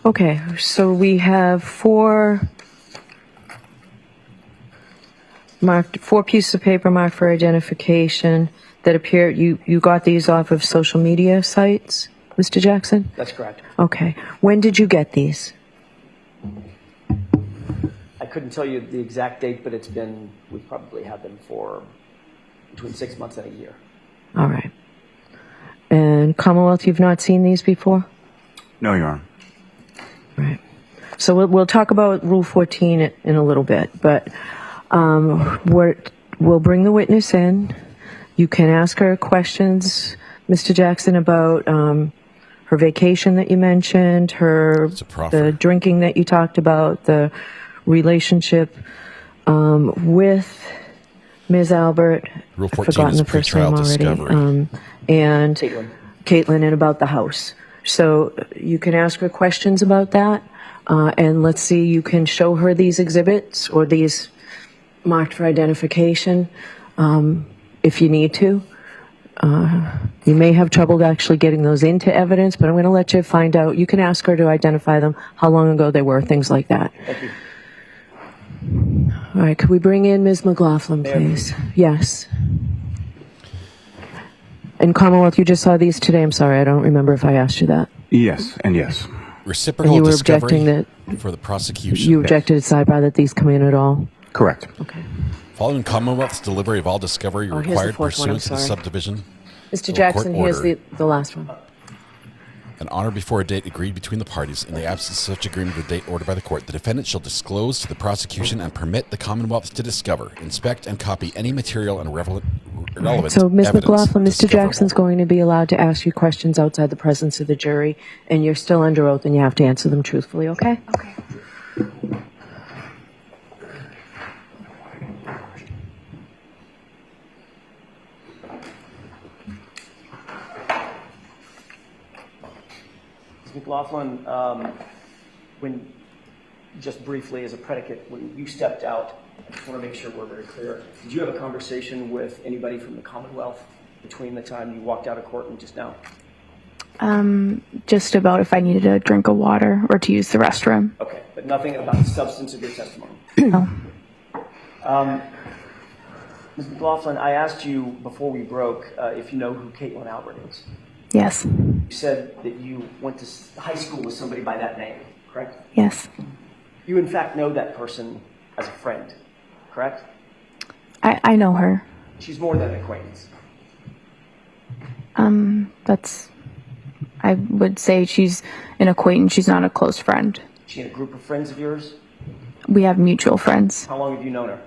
Okay, so we have 4 pieces of paper marked for identification that appear. You got these off of social media sites, Mr. Jackson? That's correct. Okay. When did you get these? I couldn't tell you the exact date, but we've probably had them for between 6 months and a year. All right. And Commonwealth, you've not seen these before? No, Your Honor. Right. So we'll talk about Rule 14 in a little bit, but We'll bring the witness in. You can ask her questions, Mr. Jackson, about her vacation that you mentioned, the drinking that you talked about, the relationship with Ms. Albert. Rule 14 I've forgotten is the first pretrial name already. discovery. And Caitlin, and about the house. So you can ask her questions about that. And let's see, you can show her these exhibits or these marked for identification if you need to. You may have trouble actually getting those into evidence, but I'm going to let you find out. You can ask her to identify them, how long ago they were, things like that. Thank you. All right, could we bring in Ms. McLaughlin, please? Yes. And Commonwealth, you just saw these today. I'm sorry, I don't remember if I asked you that. Yes, and yes. Reciprocal and you were discovery objecting for the prosecution. You objected at Sidebar that these come in at all? Correct. Okay. Following Commonwealth's delivery of all discovery here's the required fourth one, I'm pursuant to the sorry. subdivision. Mr. Jackson, here's the last one. An honor before a date agreed between the parties. In the absence of such agreement, a date ordered by the court, the defendant shall disclose to the prosecution and permit the Commonwealth to discover, inspect, and copy any material and relevant So, Ms. evidence McLaughlin, Mr. discoverable. Jackson's going to be allowed to ask you questions outside the presence of the jury, and you're still under oath, and you have to answer them truthfully, okay? Okay. Ms. McLaughlin, when, just briefly as a predicate, when you stepped out, I just want to make sure we're very clear. Did you have a conversation with anybody from the Commonwealth between the time you walked out of court and just now? Just about if I needed a drink of water or to use the restroom. Okay, but nothing about the substance of your testimony? No. Ms. McLaughlin, I asked you before we broke if you know who Caitlin Albert is. Yes. You said that you went to high school with somebody by that name, correct? Yes. You in fact know that person as a friend, correct? I know her. She's more than an acquaintance. I would say she's an acquaintance. She's not a close friend. Is she in a group of friends of yours? We have mutual friends. How long have you known her?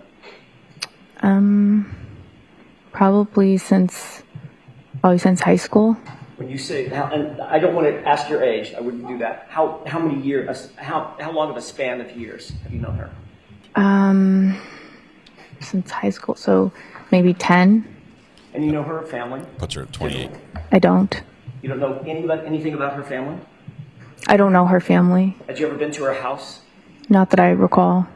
Probably since high school. When you say, and I don't want to ask your age, I wouldn't do that. How many years, how long of a span of years have you known her? Since high school, so maybe 10. And you know her family? Puts her at 28. I don't. You don't know anything about her family? I don't know her family. Had you ever been to her house? Not that I recall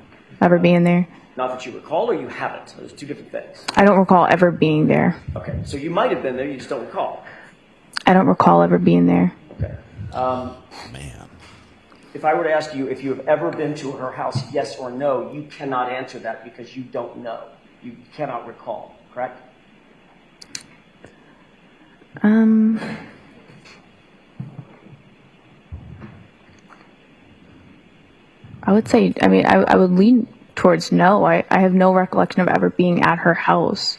ever being there. Not that you recall, or you haven't? Those are two different things. I don't recall ever being there. Okay, so you might have been there, you just don't recall. I don't recall ever being there. Okay. Man. If I were to ask you if you have ever been to her house, yes or no, you cannot answer that because you don't know. You cannot recall, correct? I would say, I would lean towards no. I have no recollection of ever being at her house.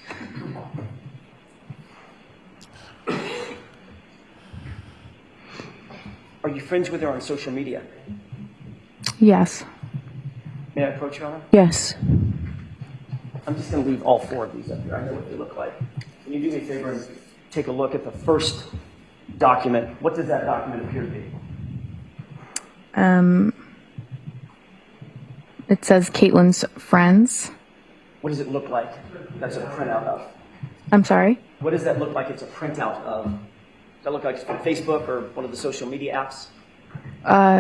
Are you friends with her on social media? Yes. May I approach you on her? Yes. I'm just going to leave all four of these up here. I know what they look like. Can you do me a favor and take a look at the first document? What does that document appear to be? It says Caitlin's friends. What does it look like that's a printout of? I'm sorry? What does that look like it's a printout of? Does that look like it's from Facebook or one of the social media apps?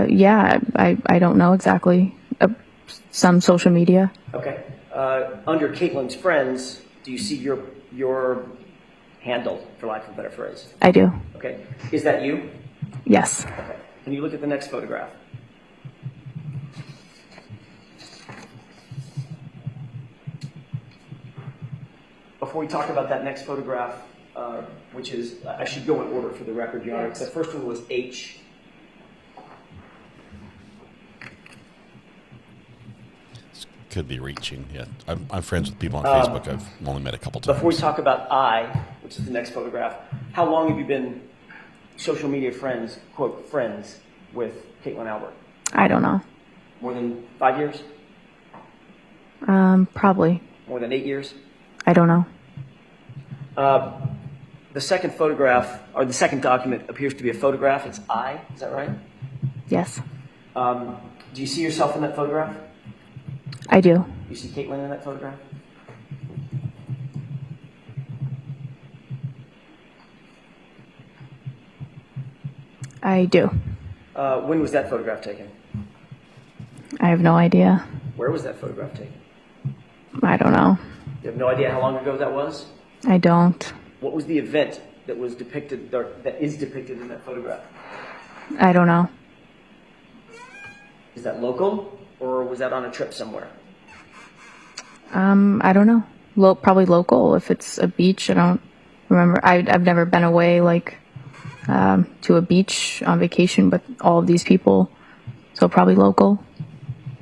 Yeah, I don't know exactly. Some social media. Okay. Under Caitlin's friends, do you see your handle, for lack of a better phrase? I do. Okay. Is that you? Yes. Okay. Can you look at the next photograph? Before we talk about that next photograph, which is, I should go in order for the record, Your Honor. The first one was H. Could be reaching. Yeah, I'm friends with people on Facebook. I've only met a couple times. Before we talk about I, which is the next photograph, how long have you been social media friends, quote, friends with Caitlin Albert? I don't know. More than 5 years? Probably. More than 8 years? I don't know. The second photograph, or the second document, appears to be a photograph. It's I, is that right? Yes. Do you see yourself in that photograph? I do. Do you see Caitlin in that photograph? I do. When was that photograph taken? I have no idea. Where was that photograph taken? I don't know. You have no idea how long ago that was? I don't. What was the event that was depicted, or that is depicted in that photograph? I don't know. Is that local, or was that on a trip somewhere? I don't know. Probably local. If it's a beach, I don't remember. I've never been away to a beach on vacation with all of these people, so probably local.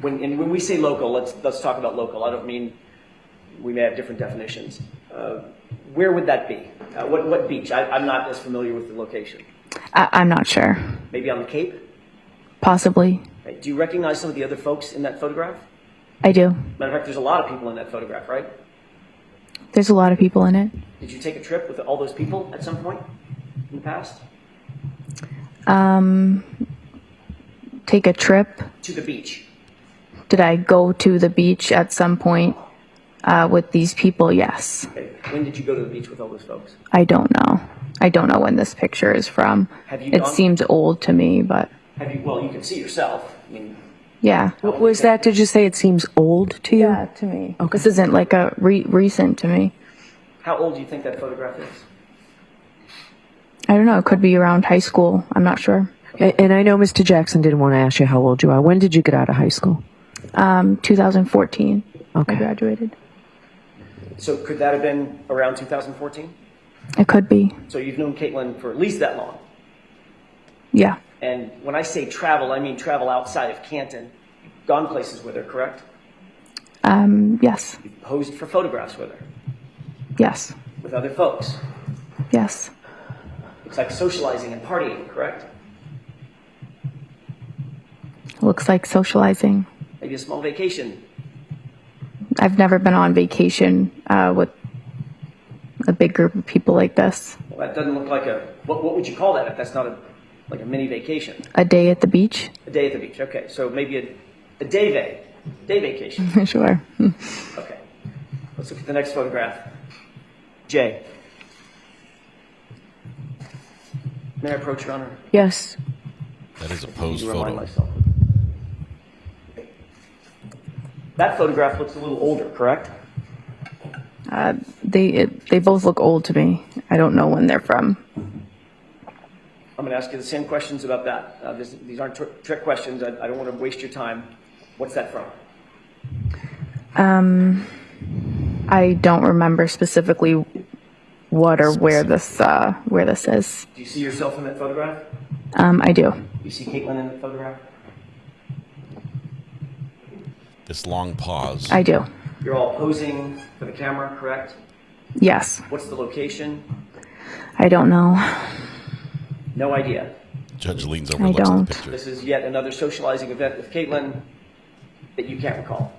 When we say local, let's talk about local. I don't mean we may have different definitions. Where would that be? What beach? I'm not as familiar with the location. I'm not sure. Maybe on the Cape? Possibly. Right. Do you recognize some of the other folks in that photograph? I do. Matter of fact, there's a lot of people in that photograph, right? There's a lot of people in it. Did you take a trip with all those people at some point in the past? Take a trip? To the beach. Did I go to the beach at some point with these people? Yes. Okay. When did you go to the beach with all those folks? I don't know. I don't know when this picture is from. It seems old to me, but... Well, you can see yourself. I mean... Yeah. What was that? Did you say it seems old to you? Yeah, to me. Okay. This isn't like a recent to me. How old do you think that photograph is? I don't know. It could be around high school. I'm not sure. And I know Mr. Jackson didn't want to ask you how old you are. When did you get out of high school? 2014. Okay. I graduated. So could that have been around 2014? It could be. So you've known Caitlin for at least that long? Yeah. And when I say travel, I mean travel outside of Canton. You've gone places with her, correct? Yes. You've posed for photographs with her? Yes. With other folks? Yes. It's like socializing and partying, correct? Looks like socializing. Maybe a small vacation. I've never been on vacation with a big group of people like this. Well, that doesn't look like what would you call that if that's not like a mini vacation? A day at the beach? A day at the beach, okay. So maybe a day vacation. Sure. Okay. Let's look at the next photograph. Jay. May I approach, Your Honor? Yes. That is a posed photo. Myself. That photograph looks a little older, correct? They both look old to me. I don't know when they're from. I'm going to ask you the same questions about that. These aren't trick questions. I don't want to waste your time. What's that from? I don't remember specifically what or where this is. Do you see yourself in that photograph? I do. Do you see Caitlin in that photograph? This long pause. I do. You're all posing for the camera, correct? Yes. What's the location? I don't know. No idea. Judge leans over and looks at the picture. This is yet another socializing event with Caitlin that you can't recall.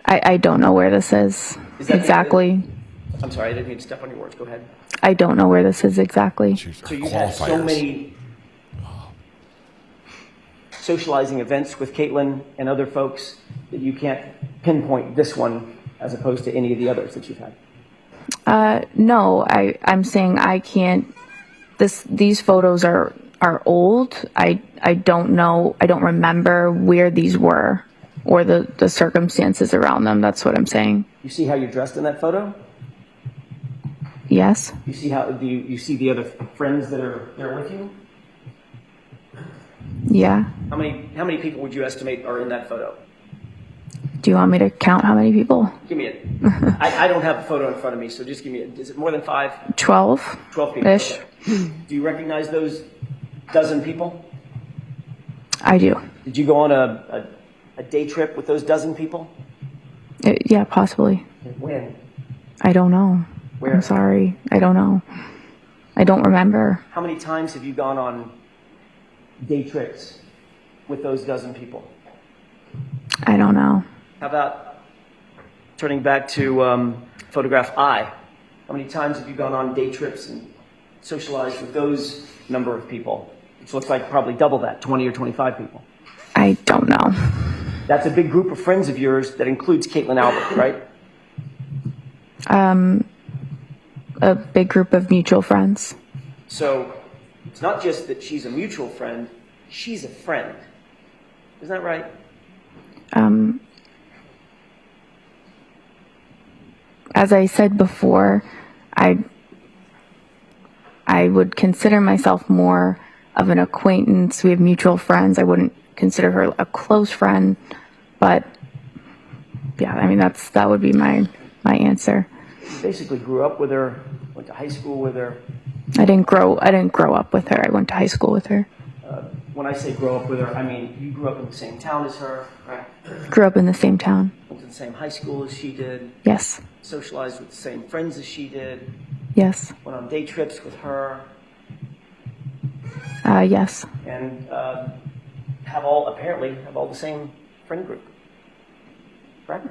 I don't know where this is exactly. I'm sorry, I didn't mean to step on your words. Go ahead. I don't know where this is exactly. So you had so many socializing events with Caitlin and other folks that you can't pinpoint this one as opposed to any of the others that you've had? No, I'm saying I can't. These photos are old. I don't know. I don't remember where these were or the circumstances around them. That's what I'm saying. You see how you're dressed in that photo? Yes. You see do you see the other friends that are there with you? Yeah. How many people would you estimate are in that photo? Do you want me to count how many people? Give me it. I don't have a photo in front of me, so just give me it. Is it more than 5? 12. 12 people. Ish. Okay. Do you recognize those dozen people? I do. Did you go on a day trip with those dozen people? Yeah, possibly. When? I don't know. Where? I'm sorry. I don't know. I don't remember. How many times have you gone on day trips with those dozen people? I don't know. How turning back to photograph I, how many times have you gone on day trips and socialized with those number of people? Which looks like probably double that, 20 or 25 people. I don't know. That's a big group of friends of yours that includes Caitlin Albert, right? A big group of mutual friends. So it's not just that she's a mutual friend, she's a friend. Isn't that right? As I said before, I would consider myself more of an acquaintance. We have mutual friends. I wouldn't consider her a close friend, but yeah, I mean, that would be my answer. You basically grew up with her, went to high school with her. I didn't grow up with her. I went to high school with her. When I say grow up with her, I mean you grew up in the same town as her, right? Grew up in the same town. Went to the same high school as she did. Yes. Socialized with the same friends as she did. Yes. Went on day trips with her. Yes. And apparently have all the same friend group. Right?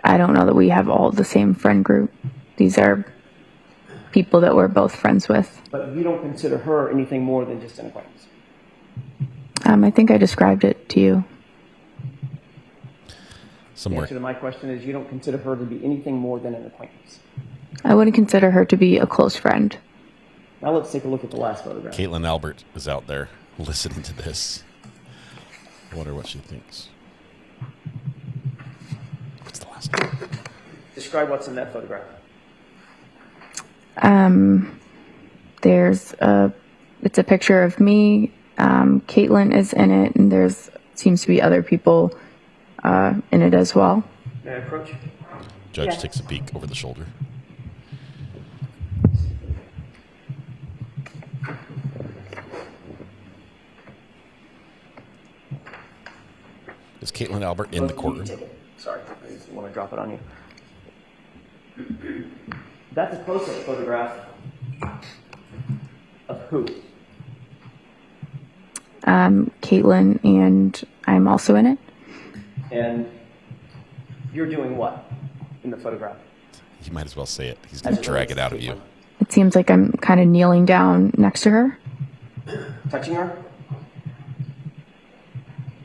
I don't know that we have all the same friend group. These are people that we're both friends with. But you don't consider her anything more than just an acquaintance? I think I described it to you. The answer to my question is you don't consider her to be anything more than an acquaintance. I wouldn't consider her to be a close friend. Now let's take a look at the last photograph. Caitlin Albert is out there listening to this. I wonder what she thinks. What's the last one? Describe what's in that photograph. It's a picture of me. Caitlin is in it, and seems to be other people in it as well. May I approach? Judge takes a peek over the shoulder. Is Caitlin Albert in the courtroom? Sorry, I just want to drop it on you. That's a close-up photograph of who? Caitlin, and I'm also in it. And you're doing what in the photograph? You might as well say it. He's going to drag it out of you. It seems like I'm kind of kneeling down next to her. Touching her?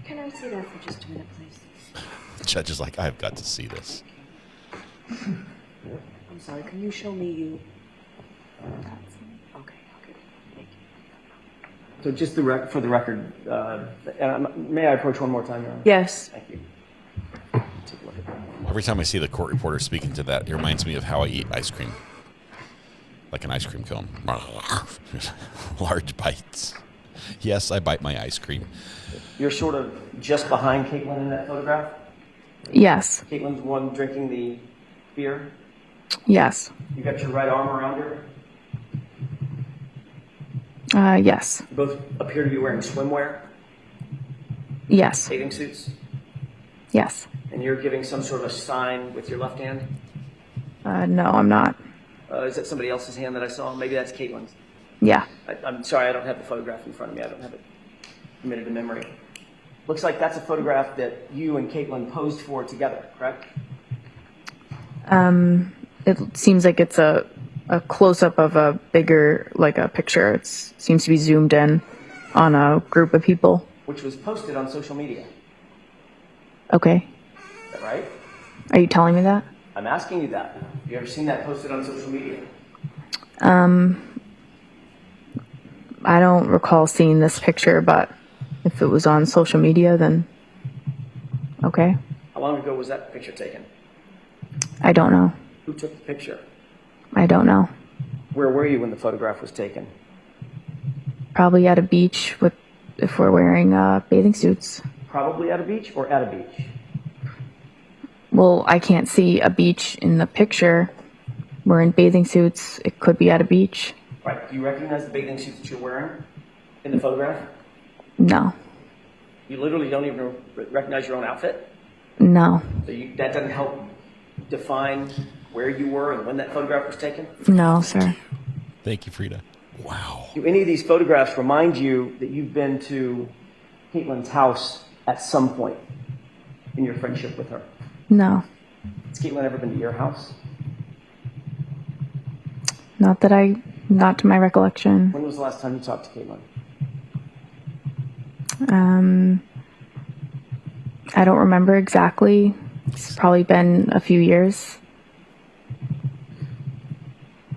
Can I see that for just a minute, please? The judge is like, I've got to see this. I'm sorry, can you show me you? Okay, thank you. So just for the record, may I approach one more time, Your Honor? Yes. Thank you. Take a look at that. Every time I see the court reporter speaking to that, it reminds me of how I eat ice cream. Like an ice cream cone. Large bites. Yes, I bite my ice cream. You're sort of just behind Caitlin in that photograph? Yes. Caitlin's the one drinking the beer? Yes. You got your right arm around her? Yes. You both appear to be wearing swimwear? Yes. Bathing suits? Yes. And you're giving some sort of a sign with your left hand? No, I'm not. Is that somebody else's hand that I saw? Maybe that's Caitlin's. Yeah. I'm sorry, I don't have the photograph in front of me. I don't have it committed to memory. Looks like that's a photograph that you and Caitlin posed for together, correct? It seems like it's a close-up of a bigger, like a picture. It seems to be zoomed in on a group of people. Which was posted on social media. Okay. Is that right? Are you telling me that? I'm asking you that. Have you ever seen that posted on social media? I don't recall seeing this picture, but if it was on social media, then okay. How long ago was that picture taken? I don't know. Who took the picture? I don't know. Where were you when the photograph was taken? Probably at a beach if we're wearing bathing suits. Probably at a beach or at a beach? Well, I can't see a beach in the picture. We're in bathing suits. It could be at a beach. Right. Do you recognize the bathing suit that you're wearing in the photograph? No. You literally don't even recognize your own outfit? No. So that doesn't help define where you were and when that photograph was taken? No, sir. Thank you, Frida. Wow. Do any of these photographs remind you that you've been to Caitlin's house at some point in your friendship with her? No. Has Caitlin ever been to your house? Not to my recollection. When was the last time you talked to Caitlin? I don't remember exactly. It's probably been a few years.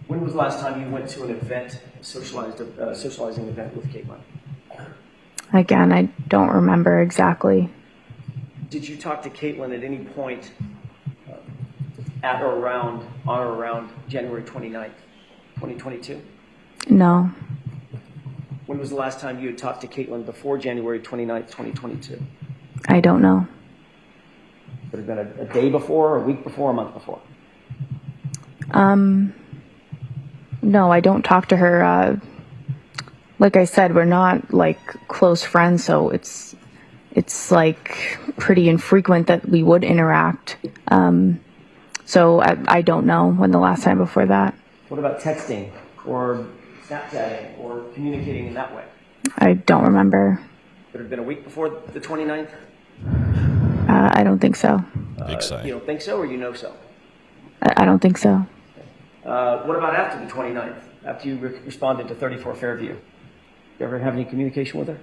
When was the last time you went to an event, socializing event with Caitlin? Again, I don't remember exactly. Did you talk to Caitlin at any point on or around January 29th, 2022? No. When was the last time you had talked to Caitlin before January 29th, 2022? I don't know. Would it have been a day before, a week before, a month before? No, I don't talk to her. Like I said, we're not like close friends, so it's like pretty infrequent that we would interact. So I don't know when the last time before that. What about texting or Snapchatting or communicating in that way? I don't remember. Would it have been a week before the 29th? I don't think so. Big sigh. You don't think so, or you know so? I don't think so. What about after the 29th, after you responded to 34 Fairview? You ever have any communication with her?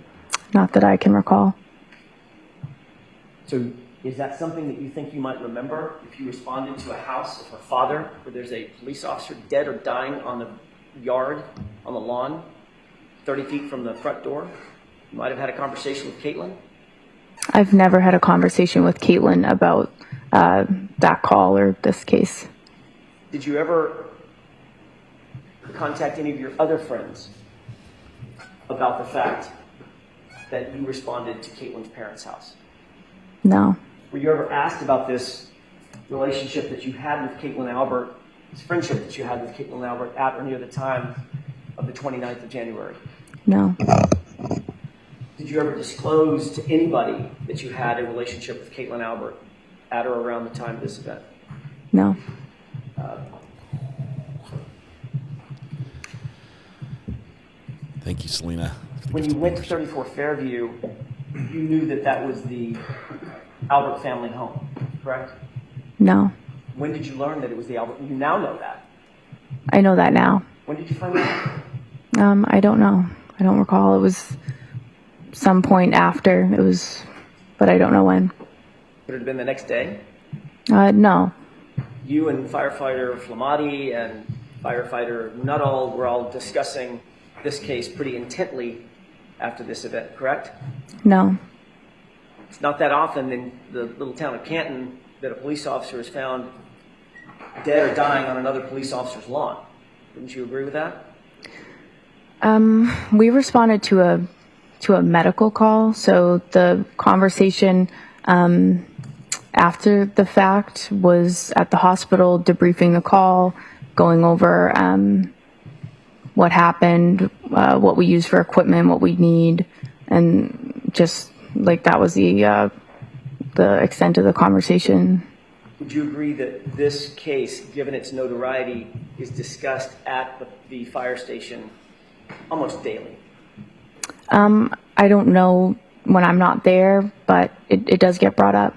Not that I can recall. So is that something that you think you might remember if you responded to a house of her father where there's a police officer dead or dying on the yard, on the lawn, 30 feet from the front door? You might have had a conversation with Caitlin? I've never had a conversation with Caitlin about that call or this case. Did you ever contact any of your other friends about the fact that you responded to Caitlin's parents' house? No. Were you ever asked about this relationship that you had with Caitlin Albert, this friendship that you had with Caitlin Albert at or near the time of the 29th of January? No. Did you ever disclose to anybody that you had a relationship with Caitlin Albert at or around the time of this event? No. Thank you, Selena. When you went to 34 Fairview, you knew that that was the Albert family home, correct? No. When did you learn that it was the Albert? You now know that. I know that now. When did you find that? I don't know. I don't recall. It was some point after. But I don't know when. Would it have been the next day? No. You and firefighter Formalities and firefighter Nuttall were all discussing this case pretty intently after this event, correct? No. It's not that often in the little town of Canton that a police officer is found dead or dying on another police officer's lawn. Wouldn't you agree with that? We responded to a medical call, so the conversation after the fact was at the hospital, debriefing the call, going over what happened, what we use for equipment, what we need, and just like that was the extent of the conversation. Would you agree that this case, given its notoriety, is discussed at the fire station almost daily? I don't know when I'm not there, but it does get brought up.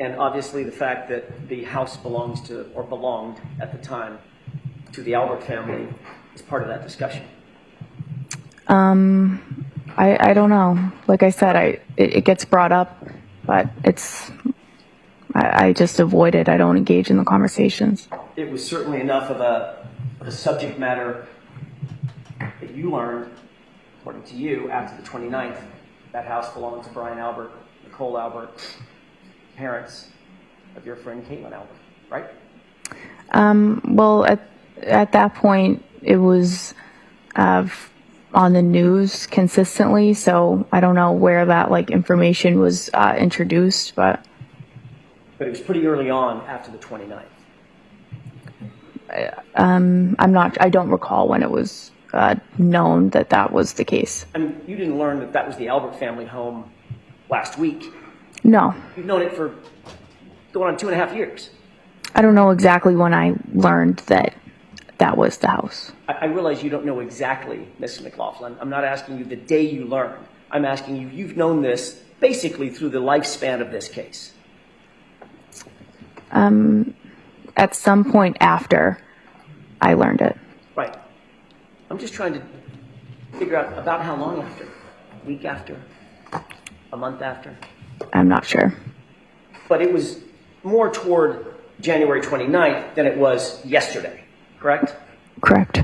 And obviously the fact that the house belongs to, or belonged at the time, to the Albert family is part of that discussion. I don't know. Like I said, it gets brought up, but I just avoid it. I don't engage in the conversations. It was certainly enough of a subject matter that you learned, according to you, after the 29th, that house belonged to Brian Albert, Nicole Albert, parents of your friend Caitlin Albert, right? Well, at that point, it was on the news consistently, so I don't know where that information was introduced, but it was pretty early on after the 29th. I don't recall when it was known that that was the case. I mean, you didn't learn that that was the Albert family home last week. No. You've known it for going on 2.5 years. I don't know exactly when I learned that that was the house. I realize you don't know exactly, Ms. McLaughlin. I'm not asking you the day you learned. I'm asking you've known this basically through the lifespan of this case. At some point after I learned it. Right. I'm just trying to figure out about how long after. A week after? A month after? I'm not sure. But it was more toward January 29th than it was yesterday, correct? Correct.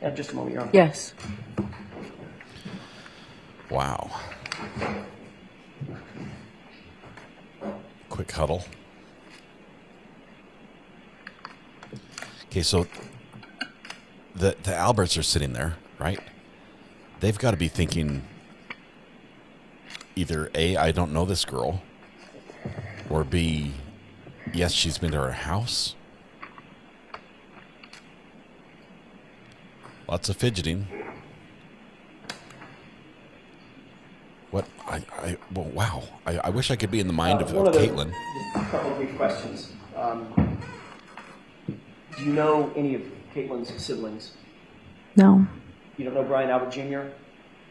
Yeah, just a moment, Your Honor. Yes. Wow. Quick huddle. Okay, so the Alberts are sitting there, right? They've got to be thinking either A, I don't know this girl, or B, yes, she's been to our house. Lots of fidgeting. What? Well, wow. I wish I could be in the mind of Caitlin. A couple of brief questions. Do you know any of Caitlin's siblings? No. You don't know Brian Albert Jr.?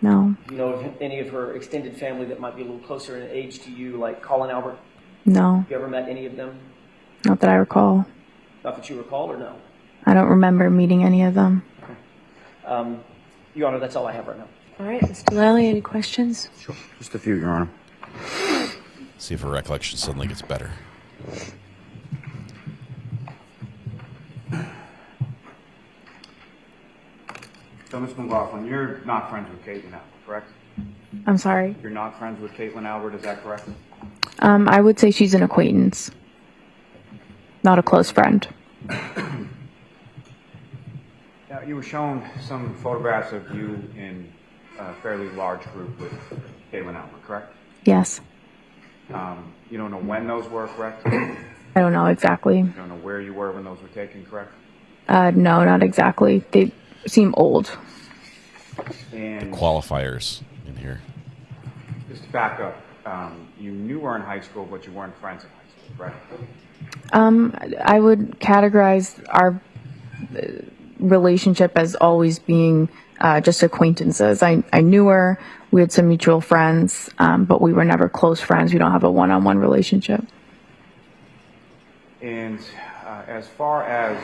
No. Do you know of any of her extended family that might be a little closer in age to you, like Colin Albert? No. Have you ever met any of them? Not that I recall. Not that you recall, or no? I don't remember meeting any of them. Your Honor, that's all I have right now. All right, Mr. Lally, any questions? Sure. Just a few, Your Honor. See if her recollection suddenly gets better. So, Ms. McLaughlin, you're not friends with Caitlin Albert, correct? I'm sorry? You're not friends with Caitlin Albert, is that correct? I would say she's an acquaintance. Not a close friend. Now, you were shown some photographs of you in a fairly large group with Caitlin Albert, correct? Yes. You don't know when those were, correct? I don't know exactly. You don't know where you were when those were taken, correct? No, not exactly. They seem old. And qualifiers in here. Just to back up, you knew her in high school, but you weren't friends in high school, correct? I would categorize our relationship as always being just acquaintances. I knew her. We had some mutual friends, but we were never close friends. We don't have a one-on-one relationship. And as far as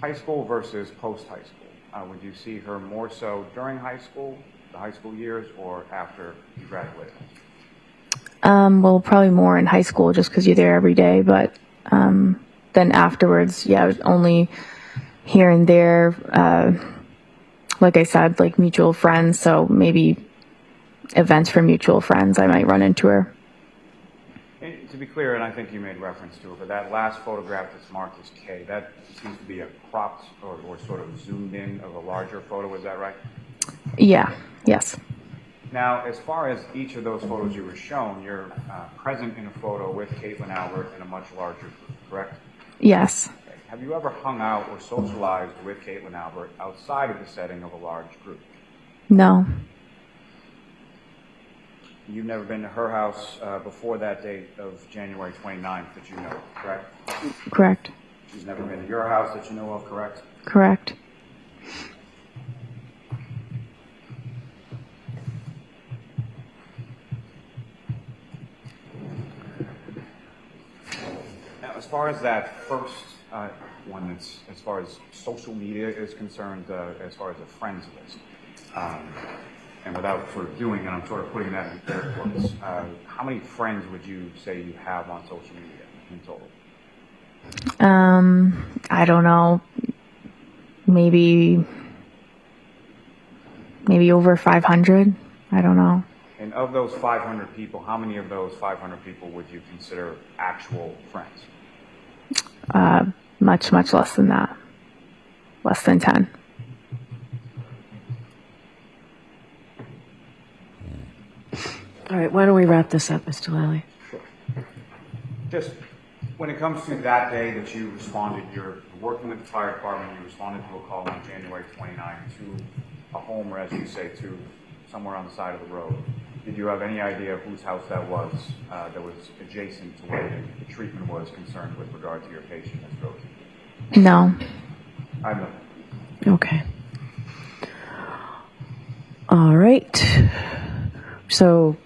high school versus post-high school, would you see her more so during high school, the high school years, or after you graduated? Well, probably more in high school just because you're there every day, but then afterwards, yeah, it was only here and there. Like I said, like mutual friends, so maybe events for mutual friends, I might run into her. And to be clear, and I think you made reference to it, but that last photograph that's marked as K, that seems to be a cropped or sort of zoomed in of a larger photo, is that right? Yeah, yes. Now, as far as each of those photos you were shown, you're present in a photo with Caitlin Albert in a much larger group, correct? Yes. Okay. Have you ever hung out or socialized with Caitlin Albert outside of the setting of a large group? No. You've never been to her house before that date of January 29th that you know of, correct? Correct. She's never been to your house that you know of, correct? Correct. Now, as far as that first one, that's as far as social media is concerned, as far as a friends list, and without sort of doing it, I'm sort of putting that in air quotes. How many friends would you say you have on social media in total? I don't know. Maybe over 500. I don't know. And of those 500 people, how many of those 500 people would you consider actual friends? Much less than that. Less than 10. All right, why don't we wrap this up, Mr. Lally? Sure. Just when it comes to that day that you responded, you're working with the fire department, you responded to a call on January 29th to a home, or as you say, to somewhere on the side of the road. Did you have any idea whose house that was adjacent to where the treatment was concerned with regard to your patient, Ms. Rosen? No. I'm not. Okay. All right. So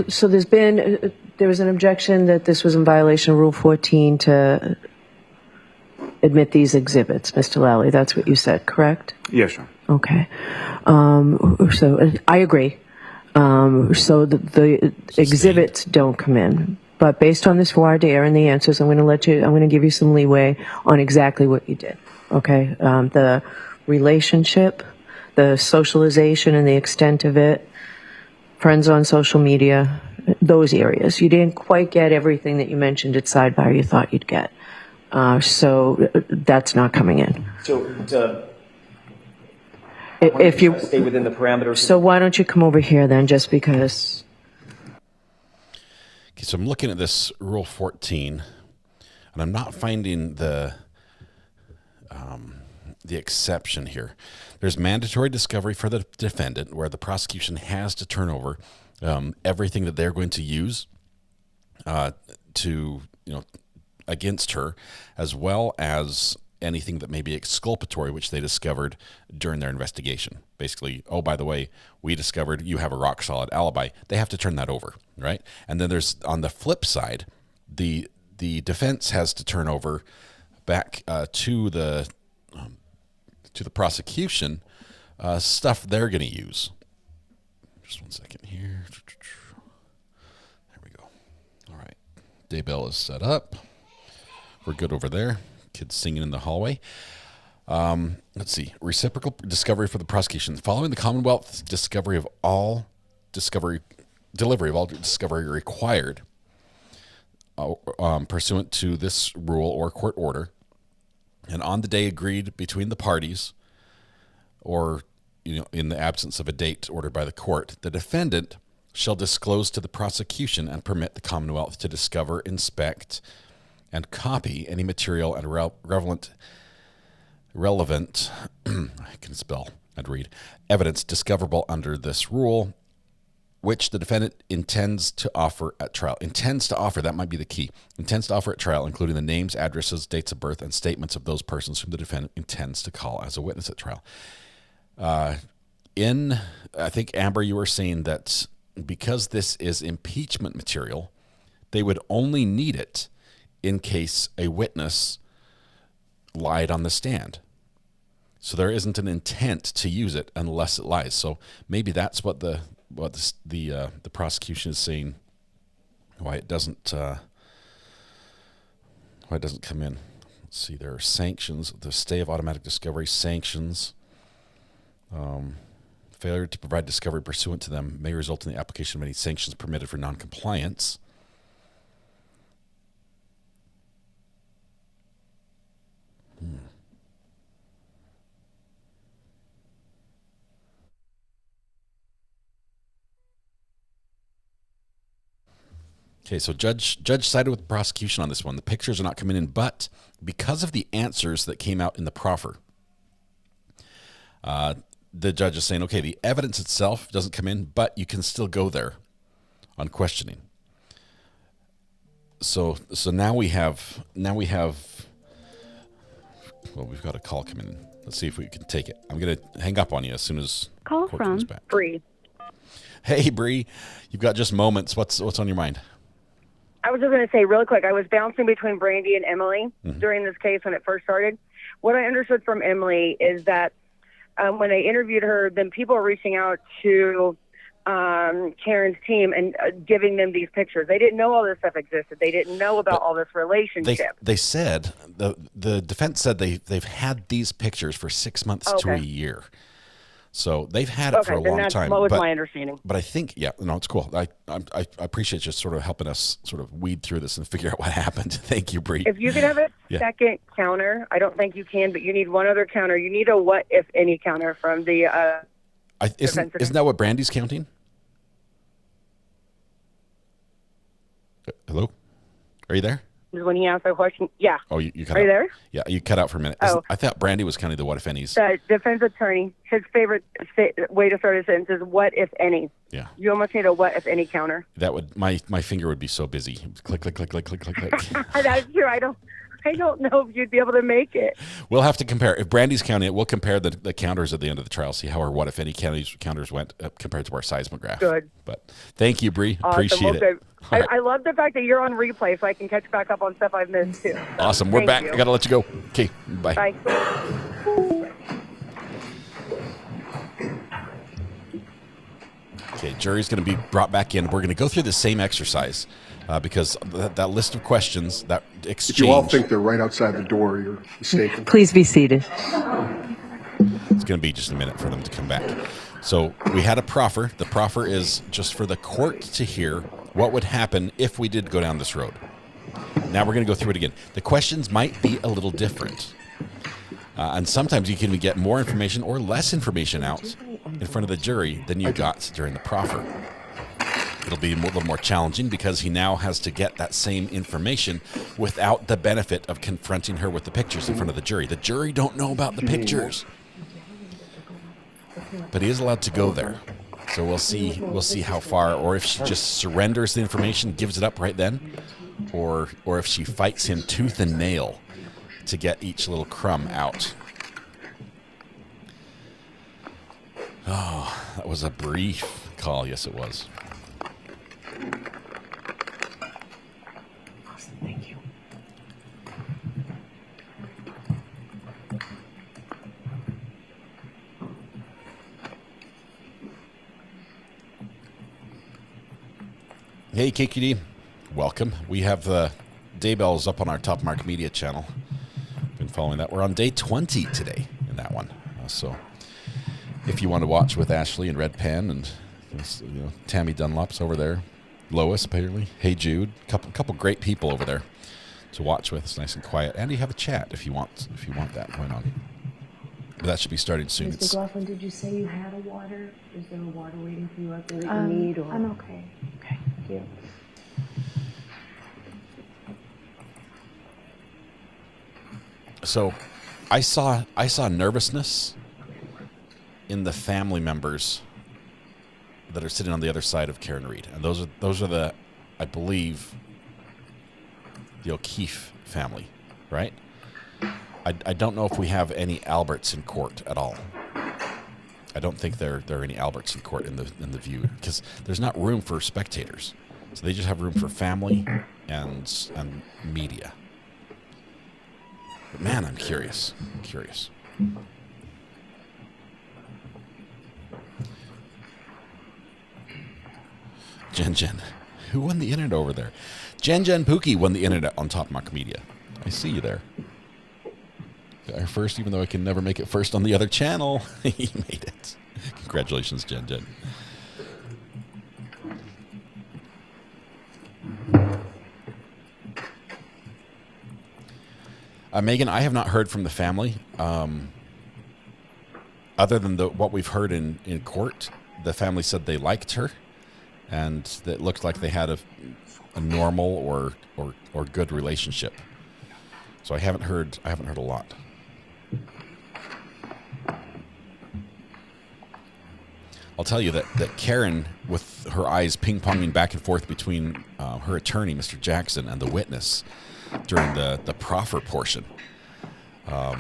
So there was an objection that this was in violation of Rule 14 to admit these exhibits, Mr. Lally. That's what you said, correct? Yes, sir. Okay. So I agree. So the exhibits don't come in. But based on this voir dire and the answers, I'm going to give you some leeway on exactly what you did. Okay? The relationship, the socialization and the extent of it, friends on social media, those areas. You didn't quite get everything that you mentioned at Sidebar you thought you'd get. So that's not coming in. So if you stay within the parameters. So why don't you come over here then, just because? Okay, so I'm looking at this Rule 14, and I'm not finding the exception here. There's mandatory discovery for the defendant, where the prosecution has to turn over everything that they're going to use against her, as well as anything that may be exculpatory, which they discovered during their investigation. Basically, oh, by the way, we discovered you have a rock solid alibi. They have to turn that over, right? And then there's, on the flip side, the defense has to turn over back to the prosecution stuff they're going to use. Just 1 second here. There we go. All right. Daybell is set up. We're good over there. Kids singing in the hallway. Let's see. Reciprocal discovery for the prosecution. Following the Commonwealth's delivery of all discovery required pursuant to this rule or court order, and on the day agreed between the parties, or in the absence of a date ordered by the court, the defendant shall disclose to the prosecution and permit the Commonwealth to discover, inspect, and copy any material and relevant I can spell and read evidence discoverable under this rule, which the defendant intends to offer at trial. Intends to offer, that might be the key. Intends to offer at trial, including the names, addresses, dates of birth, and statements of those persons whom the defendant intends to call as a witness at trial. I think, Amber, you were saying that because this is impeachment material, they would only need it in case a witness lied on the stand. So there isn't an intent to use it unless it lies. So maybe that's what the prosecution is saying, why it doesn't come in. Let's see, there are sanctions, the stay of automatic discovery, sanctions. Failure to provide discovery pursuant to them may result in the application of any sanctions permitted for noncompliance. Okay, so judge sided with the prosecution on this one. The pictures are not coming in, but because of the answers that came out in the proffer, the judge is saying, okay, the evidence itself doesn't come in, but you can still go there on questioning. So now we have. Well, we've got a call coming in. Let's see if we can take it. I'm gonna hang up on you as soon as call court comes back. Bree. Hey, Bree, you've got just moments. What's on your mind? I was just going to say real quick, I was bouncing between Brandy and Emily during this case when it first started. What I understood from Emily is that when I interviewed her, then people were reaching out to Karen's team and giving them these pictures. They didn't know all this stuff existed. They didn't know about all this relationship. They said, the defense said they've had these pictures for 6 months to a year. So they've had it for a long time. What was my understanding? But I think, it's cool. I appreciate you sort of helping us sort of weed through this and figure out what happened. Thank you, Bree. If you could have a second counter, I don't think you can, but you need one other counter. You need a what, if any, counter from the isn't that what Brandy's counting? Hello? Are you there? When he asked that question, yeah. Oh, you cut out. Are you there? Yeah, you cut out for a minute. Oh. I thought Brandy was counting the what if any's. The defense attorney, his favorite way to start a sentence is what if any. Yeah. You almost need a what if any counter. That would my finger would be so busy. Click, click, click, click, click, click, click. That's true. I don't I don't know if you'd be able to make it. We'll have to compare. If Brandy's counting it, we'll compare the counters at the end of the trial, see how or what, if any, counters went compared to our seismograph. Good. But thank you, Bree. Awesome. Appreciate it. Good. Right. I love the fact that you're on replay, so I can catch back up on stuff I've missed too. Awesome. We're back. You. I got to let you go. Okay. Bye. Bye. Okay, jury's going to be brought back in. We're going to go through the same exercise because that list of questions, that exchange. If you all think they're right outside the door, you're mistaken. Please be seated. It's going to be just a minute for them to come back. So we had a proffer. The proffer is just for the court to hear what would happen if we did go down this road. Now we're going to go through it again. The questions might be a little different. And sometimes you can get more information or less information out in front of the jury than you got during the proffer. It'll be a little more challenging because he now has to get that same information without the benefit of confronting her with the pictures in front of the jury. The jury don't know about the pictures. But he is allowed to go there. So we'll see how far, or if she just surrenders the information, gives it up right then, or if she fights him tooth and nail to get each little crumb out. Oh, that was a brief call. Yes, it was. Awesome. Thank you. Hey, KQD. Welcome. We have the daybells up on our Top Mark Media channel. Been following that. We're on day 20 today in that one. So if you want to watch with Ashley and Red Pen and Tammy Dunlop's over there, Lois apparently, Hey Jude, couple great people over there to watch with. It's nice and quiet, and you have a chat if you want that going on. But that should be starting soon. Mr. McLaughlin, did you say you had a water? Is there a water waiting for you out there that you need? Or? I'm okay. Okay, thank you. So I saw nervousness in the family members that are sitting on the other side of Karen Reed. And those are the, I believe, the O'Keefe family, right? I don't know if we have any Alberts in court at all. I don't think there are any Alberts in court in the view, because there's not room for spectators. So they just have room for family and media. But man, I'm curious. Jen, who won the internet over there? Jen Pookie won the internet on Top Mark Media. I see you there. Got her first, even though I can never make it first on the other channel. You made it. Congratulations, Jen. Megan, I have not heard from the family. Other than what we've heard in court, the family said they liked her, and that it looked like they had a normal or good relationship. So I haven't heard a lot. I'll tell you that Karen, with her eyes ping-ponging back and forth between her attorney, Mr. Jackson, and the witness during the proffer portion, I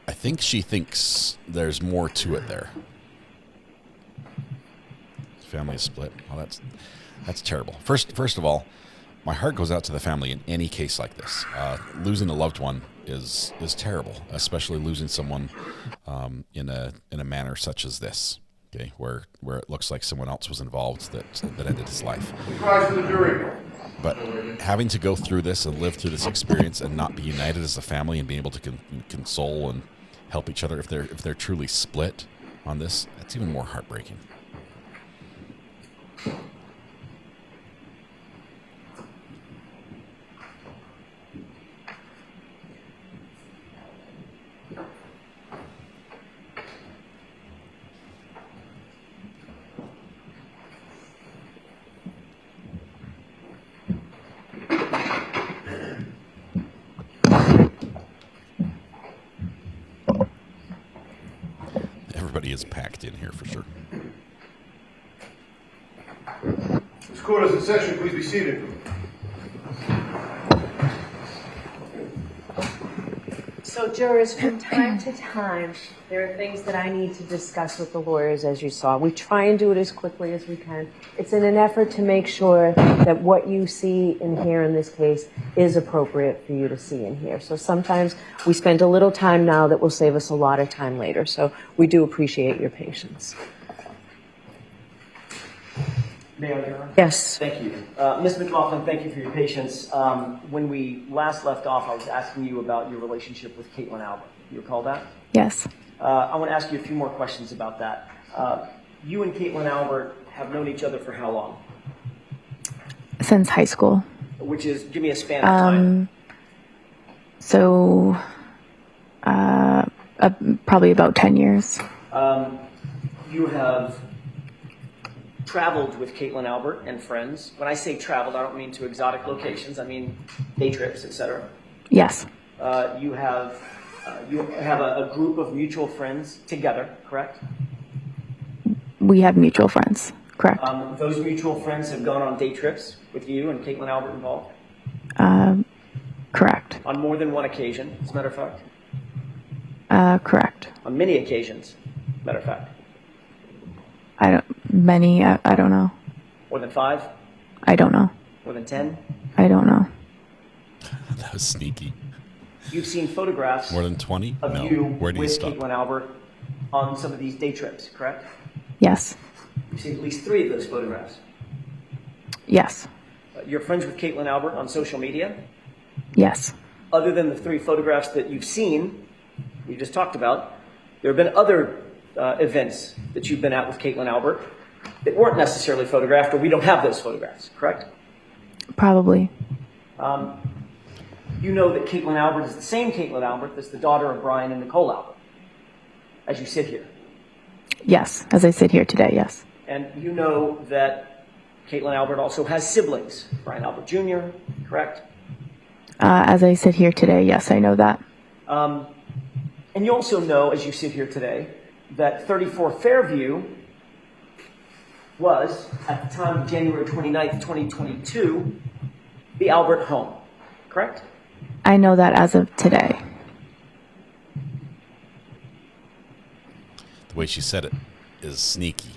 think she thinks there's more to it there. Family is split. Well, that's terrible. First of all, my heart goes out to the family in any case like this. Losing a loved one is terrible, especially losing someone in a manner such as this. Okay, where it looks like someone else was involved that ended his life. Rise to the jury. But having to go through this and live through this experience and not be united as a family and being able to console and help each other if they're truly split on this, that's even more heartbreaking. Everybody is packed in here for sure. This court is in session. Please be seated. So jurors, from time to time, there are things that I need to discuss with the lawyers, as you saw. We try and do it as quickly as we can. It's in an effort to make sure that what you see and hear in this case is appropriate for you to see and hear. So sometimes we spend a little time now that will save us a lot of time later. So we do appreciate your patience. Mayor, Your Honor? Yes. Thank you. Ms. McLaughlin, thank you for your patience. When we last left off, I was asking you about your relationship with Caitlin Albert. You recall that? Yes. I want to ask you a few more questions about that. You and Caitlin Albert have known each other for how long? Since high school. Which is, give me a span of time. So, probably about 10 years. You have traveled with Caitlin Albert and friends. When I say traveled, I don't mean to exotic locations. I mean day trips, etc. Yes. You have a group of mutual friends together, correct? We have mutual friends, correct. Those mutual friends have gone on day trips with you and Caitlin Albert involved? Correct. On more than one occasion, as a matter of fact? Correct. On many occasions, as a matter of fact? I don't know. More than 5? I don't know. More than 10? I don't know. That was sneaky. You've seen photographs More than 20? of No. you Where do you with stop? Caitlin Albert on some of these day trips, correct? Yes. You've seen at least 3 of those photographs. Yes. You're friends with Caitlin Albert on social media? Yes. Other than the 3 photographs that you've seen, we just talked about, there have been other events that you've been at with Caitlin Albert that weren't necessarily photographed, or we don't have those photographs, correct? Probably. You know that Caitlin Albert is the same Caitlin Albert that's the daughter of Brian and Nicole Albert, as you sit here. Yes. As I sit here today, yes. And you know that Caitlin Albert also has siblings, Brian Albert Jr., correct? As I sit here today, yes, I know that. And you also know, as you sit here today, that 34 Fairview was, at the time of January 29th, 2022, the Albert home, correct? I know that as of today. The way she said it is sneaky.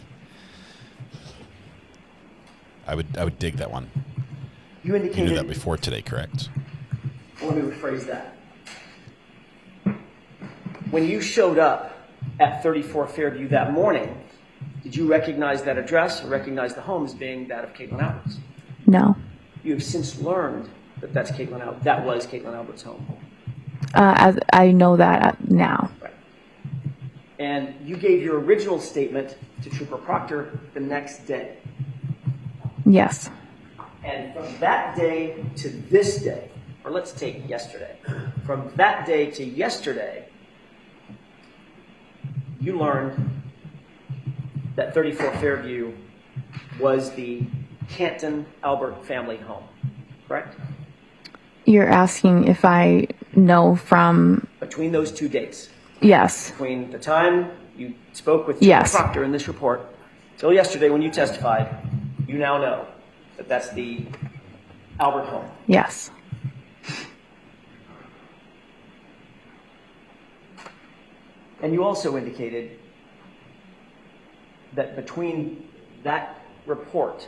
I would dig that one. You indicated... You knew that before today, correct? Let me rephrase that. When you showed up at 34 Fairview that morning, did you recognize that address or recognize the home as being that of Caitlin Albert's? No. You have since learned that that was Caitlin Albert's home. As I know that now. Right. And you gave your original statement to Trooper Proctor the next day. Yes. And from that day to this day, or let's take yesterday, from that day to yesterday, you learned that 34 Fairview was the Canton Albert family home, correct? You're asking if I know from... Between those 2 dates. Yes. Between the time you spoke with Yes. Proctor in this report till yesterday when you testified, you now know that that's the Albert home. Yes. And you also indicated that between that report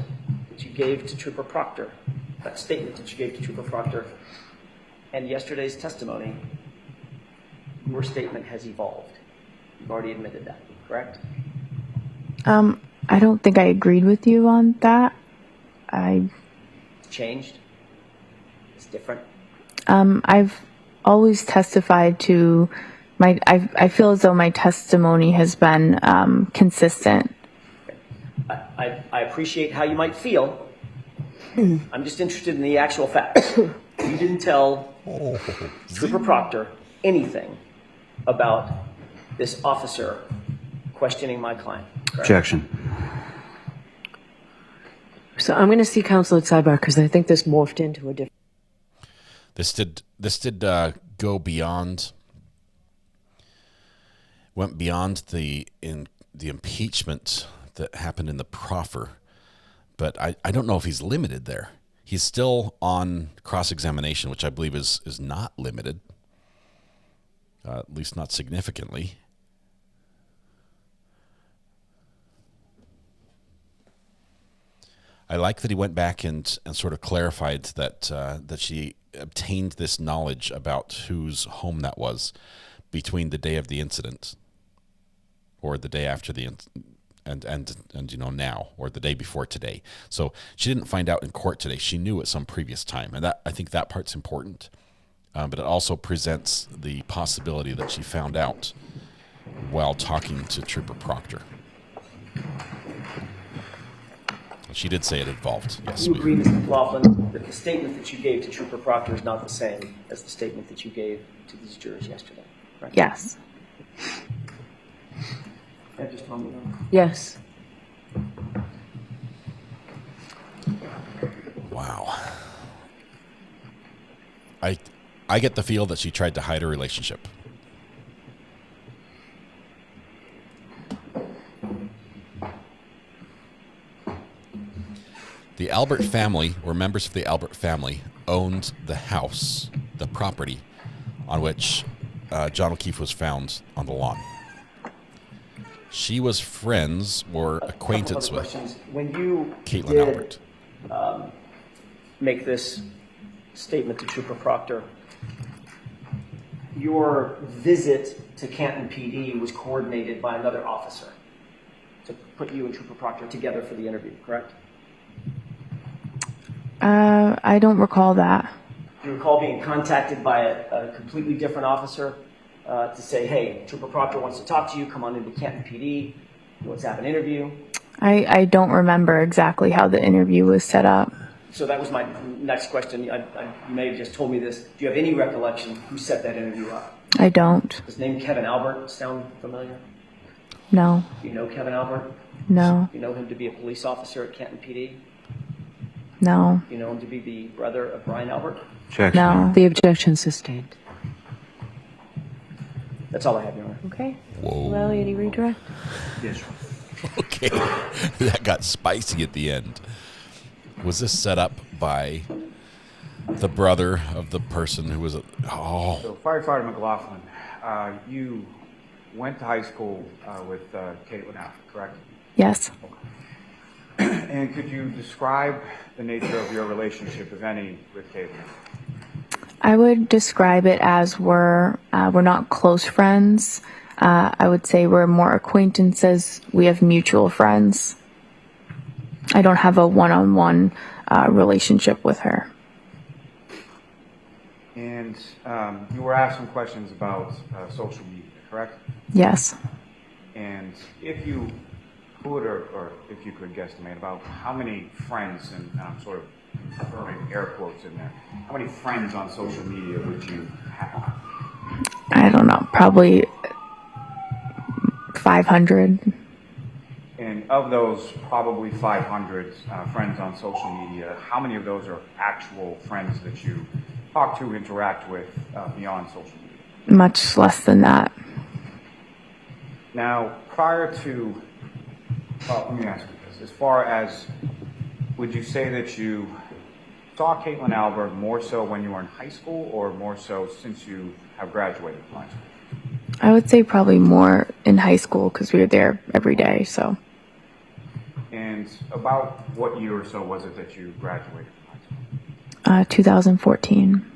that you gave to Trooper Proctor, that statement that you gave to Trooper Proctor, and yesterday's testimony, your statement has evolved. You've already admitted that, correct? I don't think I agreed with you on that. It's changed. It's different. I've always testified to I feel as though my testimony has been consistent. I appreciate how you might feel. I'm just interested in the actual facts. You didn't tell Trooper Proctor anything about this officer questioning my client. Correct? Objection. So I'm going to see counsel at Sidebar because I think this morphed into a different... This did go beyond... went beyond the impeachment that happened in the proffer, but I don't know if he's limited there. He's still on cross-examination, which I believe is not limited. at least not significantly. I like that he went back and sort of clarified that that she obtained this knowledge about whose home that was between the day of the incident or the day after the and you know, now, or the day before today. So she didn't find out in court today. She knew at some previous time, and that, I think that part's important. But it also presents the possibility that she found out while talking to Trooper Proctor. She did say it involved. Yes. You agree, Mr. McLaughlin, that the statement that you gave to Trooper Proctor is not the same as the statement that you gave to these jurors yesterday, right? Yes. That just told me that. Yes. Wow. I get the feel that she tried to hide her relationship. The Albert family, or members of the Albert family, owned the house, the property, on which John O'Keefe was found on the lawn. She was friends or acquaintance with when you Caitlin Albert. Make this statement to Trooper Proctor, your visit to Canton PD was coordinated by another officer to put you and Trooper Proctor together for the interview, correct? I don't recall that. Do you recall being contacted by a completely different officer to say, hey, Trooper Proctor wants to talk to you, come on into Canton PD, he wants to have an interview? I don't remember exactly how the interview was set up. So that was my next question. You may have just told me this. Do you have any recollection who set that interview up? I don't. Does the name Kevin Albert sound familiar? No. Do you know Kevin Albert? No. Do you know him to be a police officer at Canton PD? No. Do you know him to be the brother of Brian Albert? Objection. No. The objection sustained. That's all I have, Your Honor. Okay. Whoa. Well, any redirect? Yes. Okay. That got spicy at the end. Was this set up by the brother of the person who was So Firefighter McLaughlin, you went to high school with Caitlin Albert, correct? Yes. And could you describe the nature of your relationship, if any, with Caitlin? I would describe it as we're not close friends. I would say we're more acquaintances. We have mutual friends. I don't have a one-on-one relationship with her. And you were asked some questions about social media, correct? Yes. And if you could, or if you could guesstimate about how many friends, and I'm sort of throwing air quotes in there, how many friends on social media would you have? I don't know, probably 500. And of those probably 500 friends on social media, how many of those are actual friends that you talk to, interact with beyond social media? Much less than that. Now, prior to, well, let me ask you this. As far as, would you say that you saw Caitlin Albert more so when you were in high school, or more so since you have graduated from high school? I would say probably more in high school because we were there every day, so. And about what year or so was it that you graduated from high school? 2014.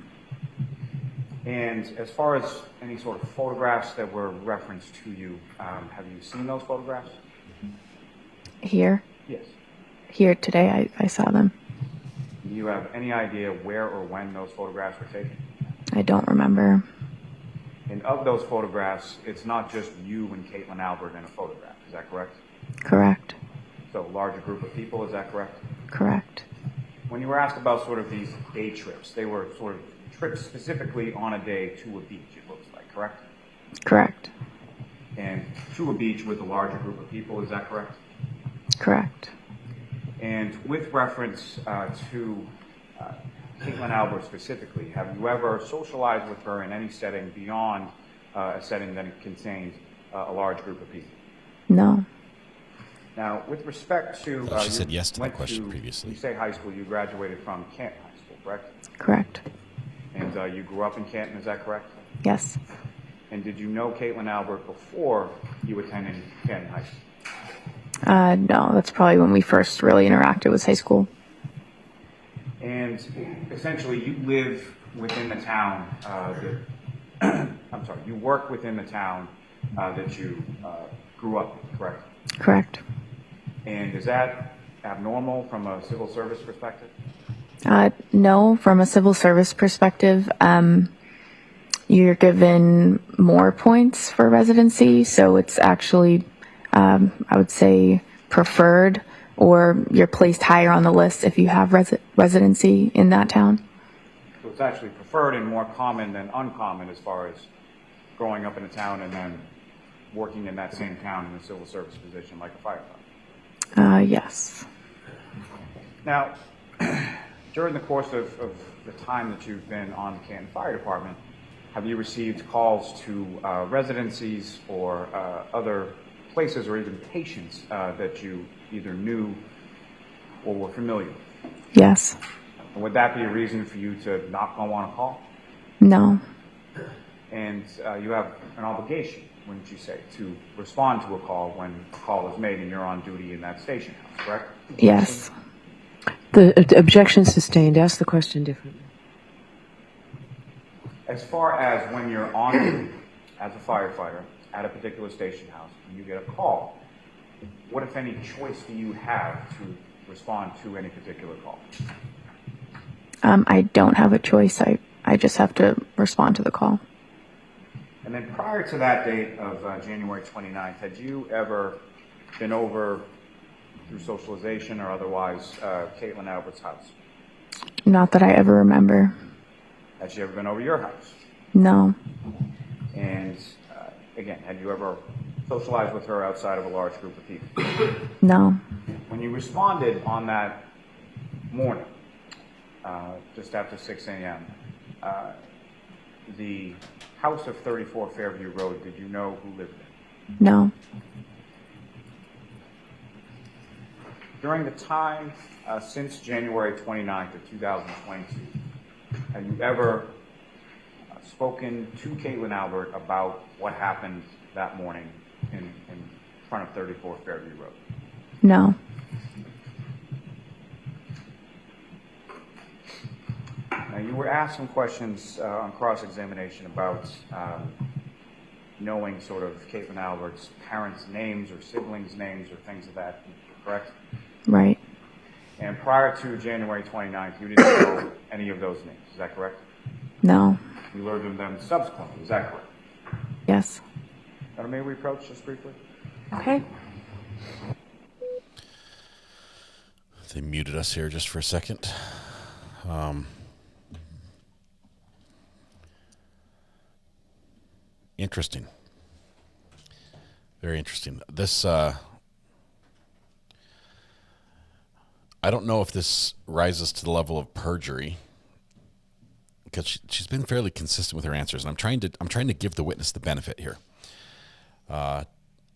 And as far as any sort of photographs that were referenced to you, have you seen those photographs? Here? Yes. Here today, I saw them. Do you have any idea where or when those photographs were taken? I don't remember. And of those photographs, it's not just you and Caitlin Albert in a photograph, is that correct? Correct. So a larger group of people, is that correct? Correct. When you were asked about sort of these day trips, they were sort of trips specifically on a day to a beach, it looks like, correct? Correct. And to a beach with a larger group of people, is that correct? Correct. And with reference to Caitlin Albert specifically, have you ever socialized with her in any setting beyond a setting that contained a large group of people? No. Now, with respect to... she said yes to that question previously. You say high school, you graduated from Canton High School, correct? Correct. And you grew up in Canton, is that correct? Yes. And did you know Caitlin Albert before you attended Canton High School? No, that's probably when we first really interacted with high school. And essentially, you live within the town I'm sorry, you work within the town that you grew up in, correct? Correct. And is that abnormal from a civil service perspective? No, from a civil service perspective, you're given more points for residency, so it's actually, I would say, preferred, or you're placed higher on the list if you have residency in that town. So it's actually preferred and more common than uncommon as far as growing up in a town and then working in that same town in a civil service position like a firefighter? Yes. Now, during the course of the time that you've been on the Canton Fire Department, have you received calls to residencies or other places or even patients that you either knew or were familiar with? Yes. And would that be a reason for you to not go on a call? No. And you have an obligation, wouldn't you say, to respond to a call when a call is made and you're on duty in that station house, correct? Yes. The objection sustained. Ask the question differently. As far as when you're on duty as a firefighter at a particular station house and you get a call, what, if any, choice do you have to respond to any particular call? I don't have a choice. I just have to respond to the call. And then prior to that date of January 29th, had you ever been over through socialization or otherwise Caitlin Albert's house? Not that I ever remember. Had she ever been over your house? No. And again, had you ever socialized with her outside of a large group of people? No. When you responded on that morning, just after 6 a.m., the house of 34 Fairview Road, did you know who lived there? No. During the time since January 29th of 2022, have you ever spoken to Caitlin Albert about what happened that morning in front of 34 Fairview Road? No. Now, you were asked some questions on cross-examination about knowing sort of Caitlin Albert's parents' names or siblings' names or things of that, correct? Right. And prior to January 29th, you didn't know any of those names, is that correct? No. You learned of them subsequently, is that correct? Yes. May we approach just briefly? Okay. They muted us here just for a second. Interesting. Very interesting. This, I don't know if this rises to the level of perjury, because she's been fairly consistent with her answers, and I'm trying to give the witness the benefit here.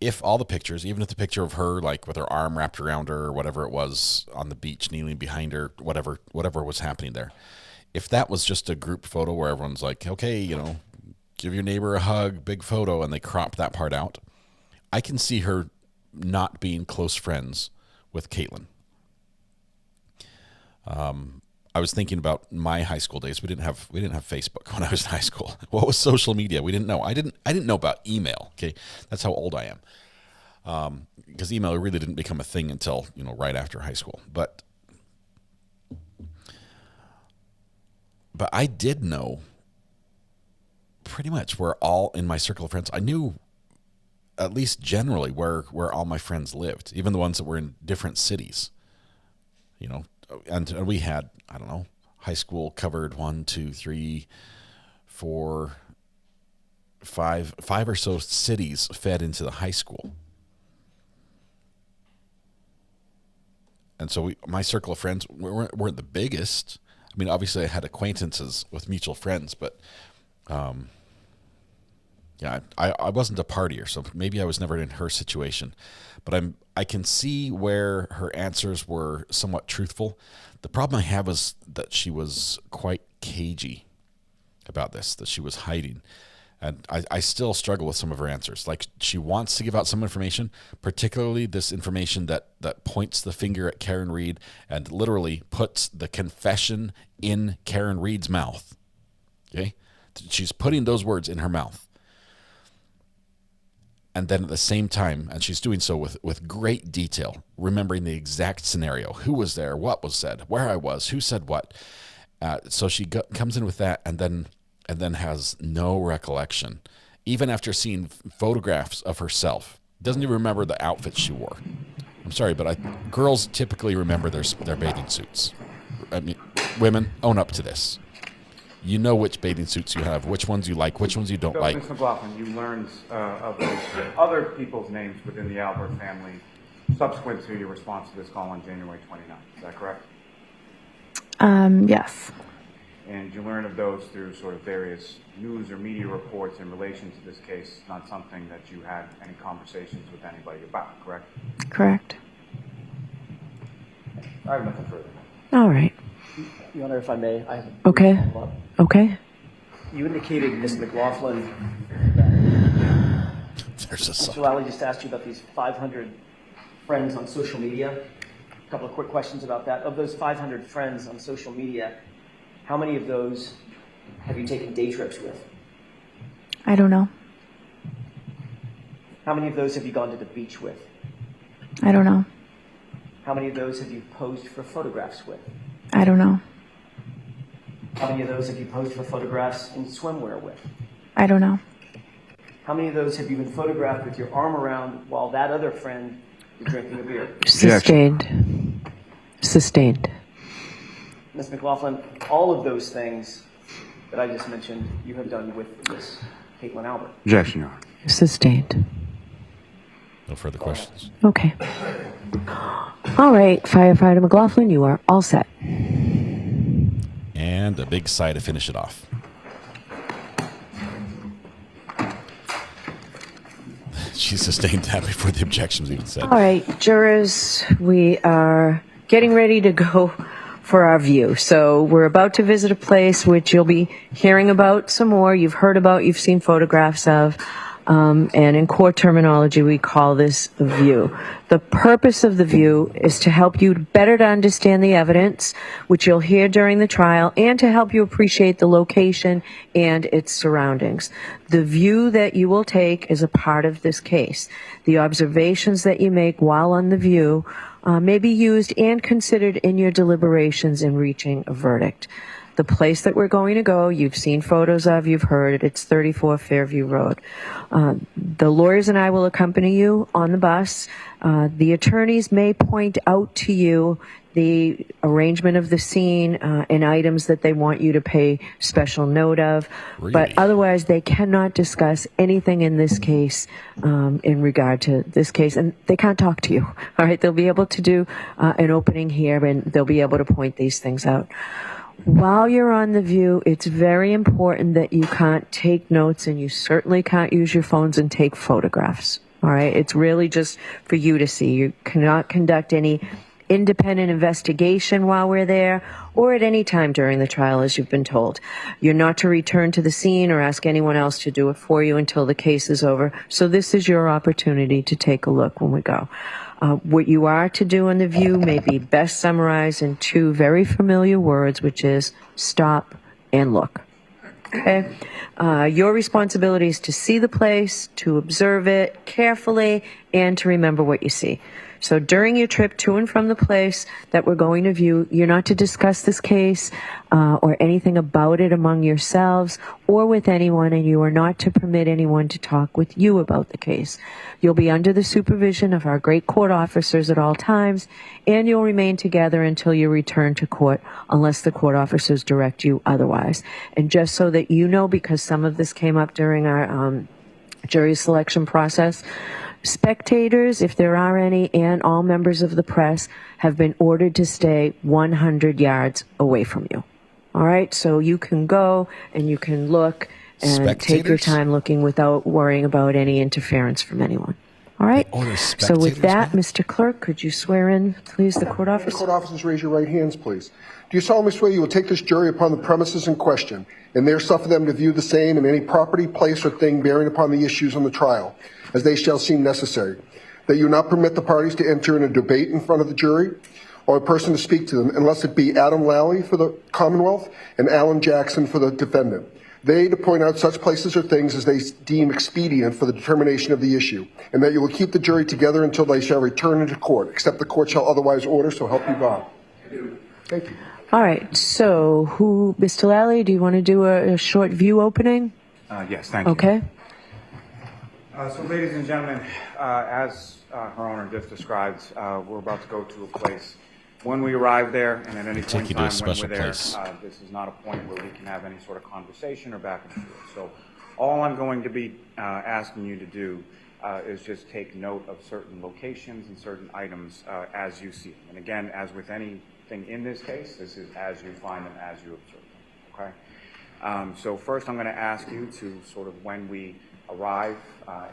If all the pictures, even if the picture of her like with her arm wrapped around her or whatever it was on the beach, kneeling behind her, whatever was happening there, if that was just a group photo where everyone's like, okay, give your neighbor a hug, big photo, and they crop that part out, I can see her not being close friends with Caitlin. I was thinking about my high school days. We didn't have Facebook when I was in high school. What was social media? We didn't know. I didn't know about email. Okay, that's how old I am. Because email really didn't become a thing until right after high school. But I did know pretty much where all in my circle of friends. I knew at least generally where all my friends lived, even the ones that were in different cities. And we had, I don't know, high school covered 1, 2, 3, 4, 5 or so cities fed into the high school. And so my circle of friends weren't the biggest. I mean, obviously I had acquaintances with mutual friends, but I wasn't a partier, so maybe I was never in her situation. But I can see where her answers were somewhat truthful. The problem I have is that she was quite cagey about this, that she was hiding. And I still struggle with some of her answers. Like, she wants to give out some information, particularly this information that points the finger at Karen Reed and literally puts the confession in Karen Reed's mouth. Okay? She's putting those words in her mouth. And then at the same time, and she's doing so with great detail, remembering the exact scenario. Who was there? What was said? Where I was? Who said what? So she comes in with that and then has no recollection. Even after seeing photographs of herself. Doesn't even remember the outfit she wore. I'm sorry, but girls typically remember their bathing suits. I mean, women, own up to this. You know which bathing suits you have, which ones you like, which ones you don't like. Ms. McLaughlin, you learned of those other people's names within the Albert family subsequent to your response to this call on January 29th. Is that correct? Yes. And you learn of those through sort of various news or media reports in relation to this case, not something that you had any conversations with anybody about, correct? Correct. I have nothing further. All right. Your Honor, if I may, I have a Okay. follow-up. Okay. You indicated, Ms. McLaughlin, There's a Mr. Lally just asked you about these 500 friends on social media. A couple of quick questions about that. Of those 500 friends on social media, how many of those have you taken day trips with? I don't know. How many of those have you gone to the beach with? I don't know. How many of those have you posed for photographs with? I don't know. How many of those have you posed for photographs in swimwear with? I don't know. How many of those have you been photographed with your arm around while that other friend is drinking a beer? Sustained. Sustained. Ms. McLaughlin, all of those things that I just mentioned, you have done with Ms. Caitlin Albert. Objection, Your Honor. Sustained. No further questions. Okay. All right, Firefighter McLaughlin, you are all set. And a big sigh to finish it off. She sustained that before the objections even said. All right, jurors, we are getting ready to go for our view. So we're about to visit a place which you'll be hearing about some more. You've heard about, you've seen photographs of. And in court terminology, we call this a view. The purpose of the view is to help you better to understand the evidence, which you'll hear during the trial, and to help you appreciate the location and its surroundings. The view that you will take is a part of this case. The observations that you make while on the view may be used and considered in your deliberations in reaching a verdict. The place that we're going to go, you've seen photos of, you've heard it, it's 34 Fairview Road. The lawyers and I will accompany you on the bus. The attorneys may point out to you the arrangement of the scene and items that they want you to pay special note of. Really? But otherwise, they cannot discuss anything in this case in regard to this case, and they can't talk to you. All right, they'll be able to do an opening here, and they'll be able to point these things out. While you're on the view, it's very important that you can't take notes, and you certainly can't use your phones and take photographs. All right? It's really just for you to see. You cannot conduct any independent investigation while we're there or at any time during the trial, as you've been told. You're not to return to the scene or ask anyone else to do it for you until the case is over. So this is your opportunity to take a look when we go. What you are to do in the view may be best summarized in two very familiar words, which is stop and look. Okay? Your responsibility is to see the place, to observe it carefully, and to remember what you see. So during your trip to and from the place that we're going to view, you're not to discuss this case or anything about it among yourselves or with anyone, and you are not to permit anyone to talk with you about the case. You'll be under the supervision of our great court officers at all times, and you'll remain together until you return to court unless the court officers direct you otherwise. And just so that you know, because some of this came up during our jury selection process, spectators, if there are any, and all members of the press have been ordered to stay 100 yards away from you. All right? So you can go and you can look and take your time looking without worrying about any interference from anyone. All right. order So with spectators, that, man? Mr. Clerk, could you swear in, please, the court The officer? court officers, raise your right hands, please. Do you solemnly swear you will take this jury upon the premises in question, and there suffer them to view the same in any property, place, or thing bearing upon the issues on the trial, as they shall seem necessary? That you will not permit the parties to enter in a debate in front of the jury, or a person to speak to them, unless it be Adam Lally for the Commonwealth and Alan Jackson for the defendant. They to point out such places or things as they deem expedient for the determination of the issue, and that you will keep the jury together until they shall return into court, except the court shall otherwise order, so help you God. Thank you. All right, so Mr. Lally, do you want to do a short view opening? Yes, thank you. Okay. So, ladies and gentlemen, as her owner just described, we're about to go to a place. When we arrive there, and at any point in time when we're there, this is not a point where we can have any sort of conversation or back and forth. So all I'm going to be asking you to do is just take note of certain locations and certain items as you see them. And again, as with anything in this case, this is as you find them, as you observe them, okay? So first I'm going to ask you to sort of, when we arrive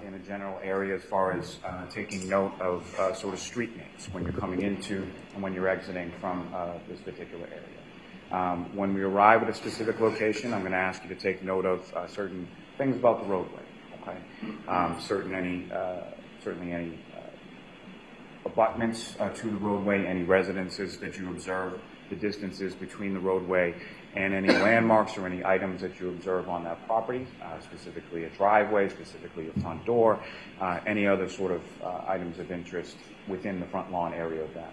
in a general area, as far as taking note of sort of street names when you're coming into and when you're exiting from this particular area. When we arrive at a specific location, I'm going to ask you to take note of certain things about the roadway. Okay, certainly any abutments to the roadway, any residences that you observe, the distances between the roadway, and any landmarks or any items that you observe on that property, specifically a driveway, specifically a front door, any other sort of items of interest within the front lawn area of that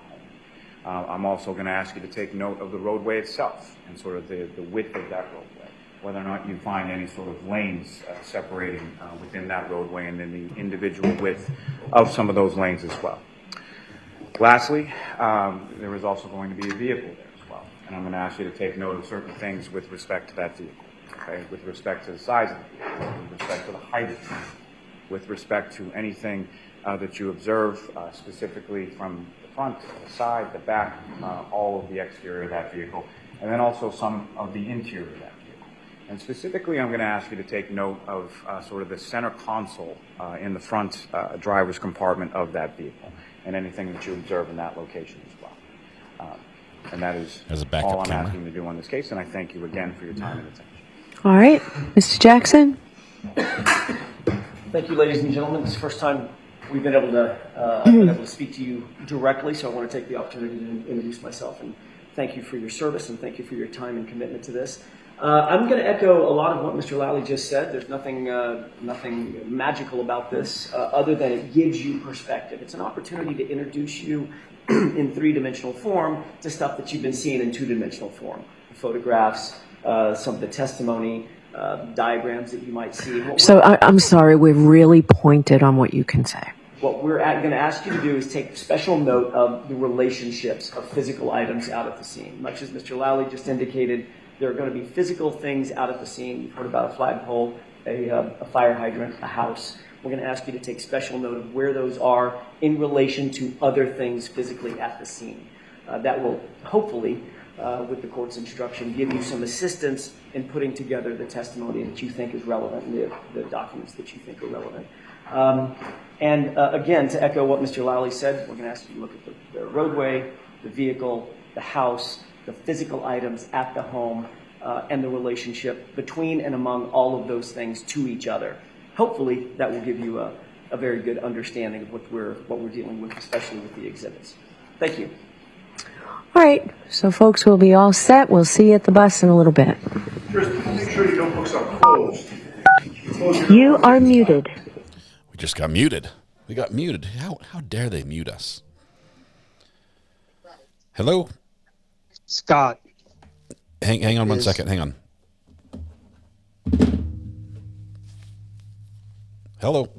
home. I'm also going to ask you to take note of the roadway itself and sort of the width of that roadway, whether or not you find any sort of lanes separating within that roadway, and then the individual width of some of those lanes as well. Lastly, there is also going to be a vehicle there. And I'm going to ask you to take note of certain things with respect to that vehicle, okay? With respect to the size of the vehicle, with respect to the height of the vehicle, with respect to anything that you observe specifically from the front, the side, the back, all of the exterior of that vehicle, and then also some of the interior of that vehicle. And specifically, I'm going to ask you to take note of sort of the center console in the front driver's compartment of that vehicle, and anything that you observe in that location as well. And that is all I'm asking you to do on this case, and I thank you again for your time and attention. All right, Mr. Jackson. Thank you, ladies and gentlemen. It's the first time we've been able to speak to you directly, so I want to take the opportunity to introduce myself and thank you for your service and thank you for your time and commitment to this. I'm going to echo a lot of what Mr. Lally just said. There's nothing magical about this other than it gives you perspective. It's an opportunity to introduce you in three-dimensional form to stuff that you've been seeing in two-dimensional form. Photographs, some of the testimony, diagrams that you might see. So I'm sorry, we're really pointed on what you can say. What we're going to ask you to do is take special note of the relationships of physical items out at the scene. Much as Mr. Lally just indicated, there are going to be physical things out at the scene. You've heard about a flagpole, a fire hydrant, a house. We're going to ask you to take special note of where those are in relation to other things physically at the scene. That will hopefully, with the court's instruction, give you some assistance in putting together the testimony that you think is relevant and the documents that you think are relevant. Again, to echo what Mr. Lally said, we're going to ask you to look at the roadway, the vehicle, the house, the physical items at the home, and the relationship between and among all of those things to each other. Hopefully, that will give you a very good understanding of what we're dealing with, especially with the exhibits. Thank you. All right, so folks, we'll be all set. We'll see you at the bus in a little bit. Just make sure your notebooks are closed. You are muted. We just got muted. We got muted. How dare they mute us? Hello? Scott. Hang on one second. Hang on. Hello.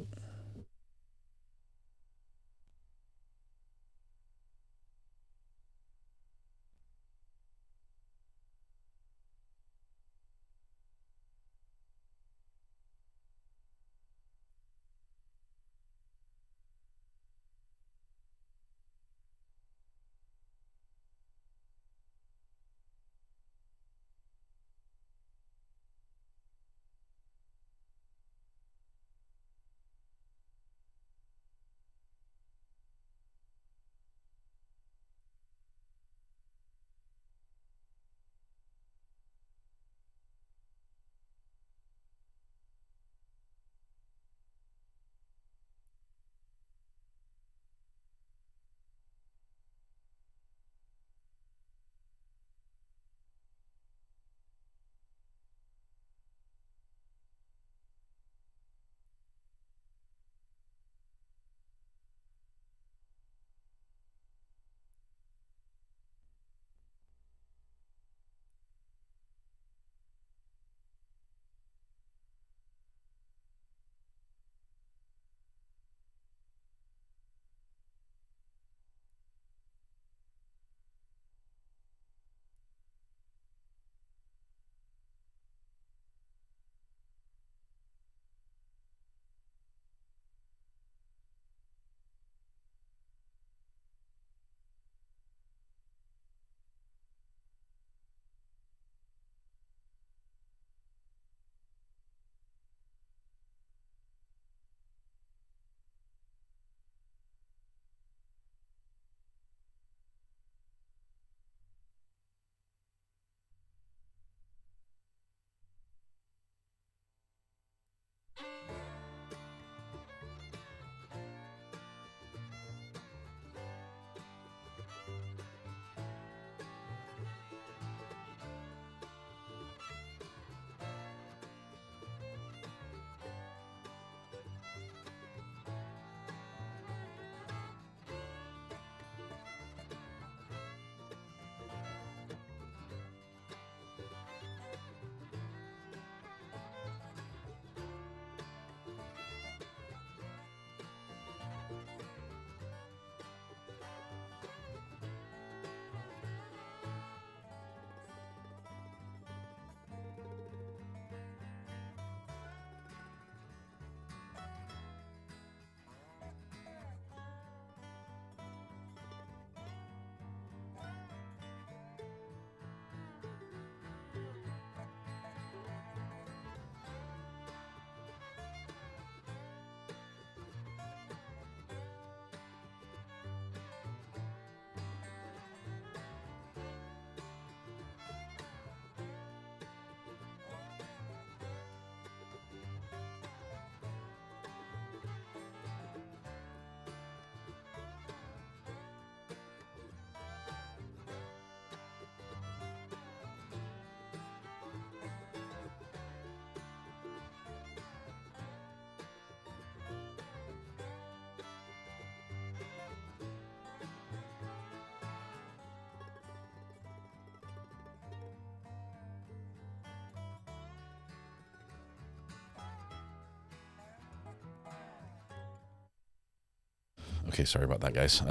Okay, sorry about that, guys.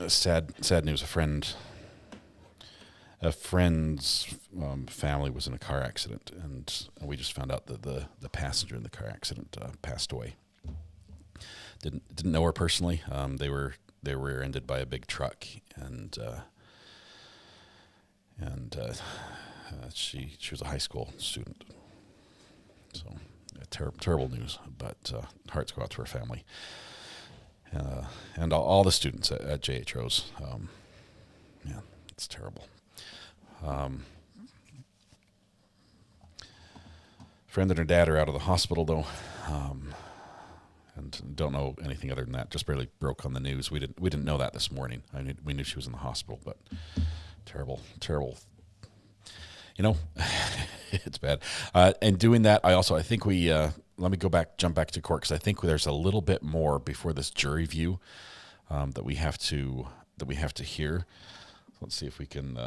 Sad news. A friend's family was in a car accident, and we just found out that the passenger in the car accident passed away. Didn't know her personally. They were rear-ended by a big truck, and she was a high school student. So terrible news, but hearts go out to her family. And all the students at JHO's. Yeah, it's terrible. Friend and her dad are out of the hospital, though, and don't know anything other than that. Just barely broke on the news. We didn't know that this morning. We knew she was in the hospital, but terrible. You know, it's bad. And doing that, I think we. Let me jump back to court, because I think there's a little bit more before this jury view that we have to hear. Let's see if we can.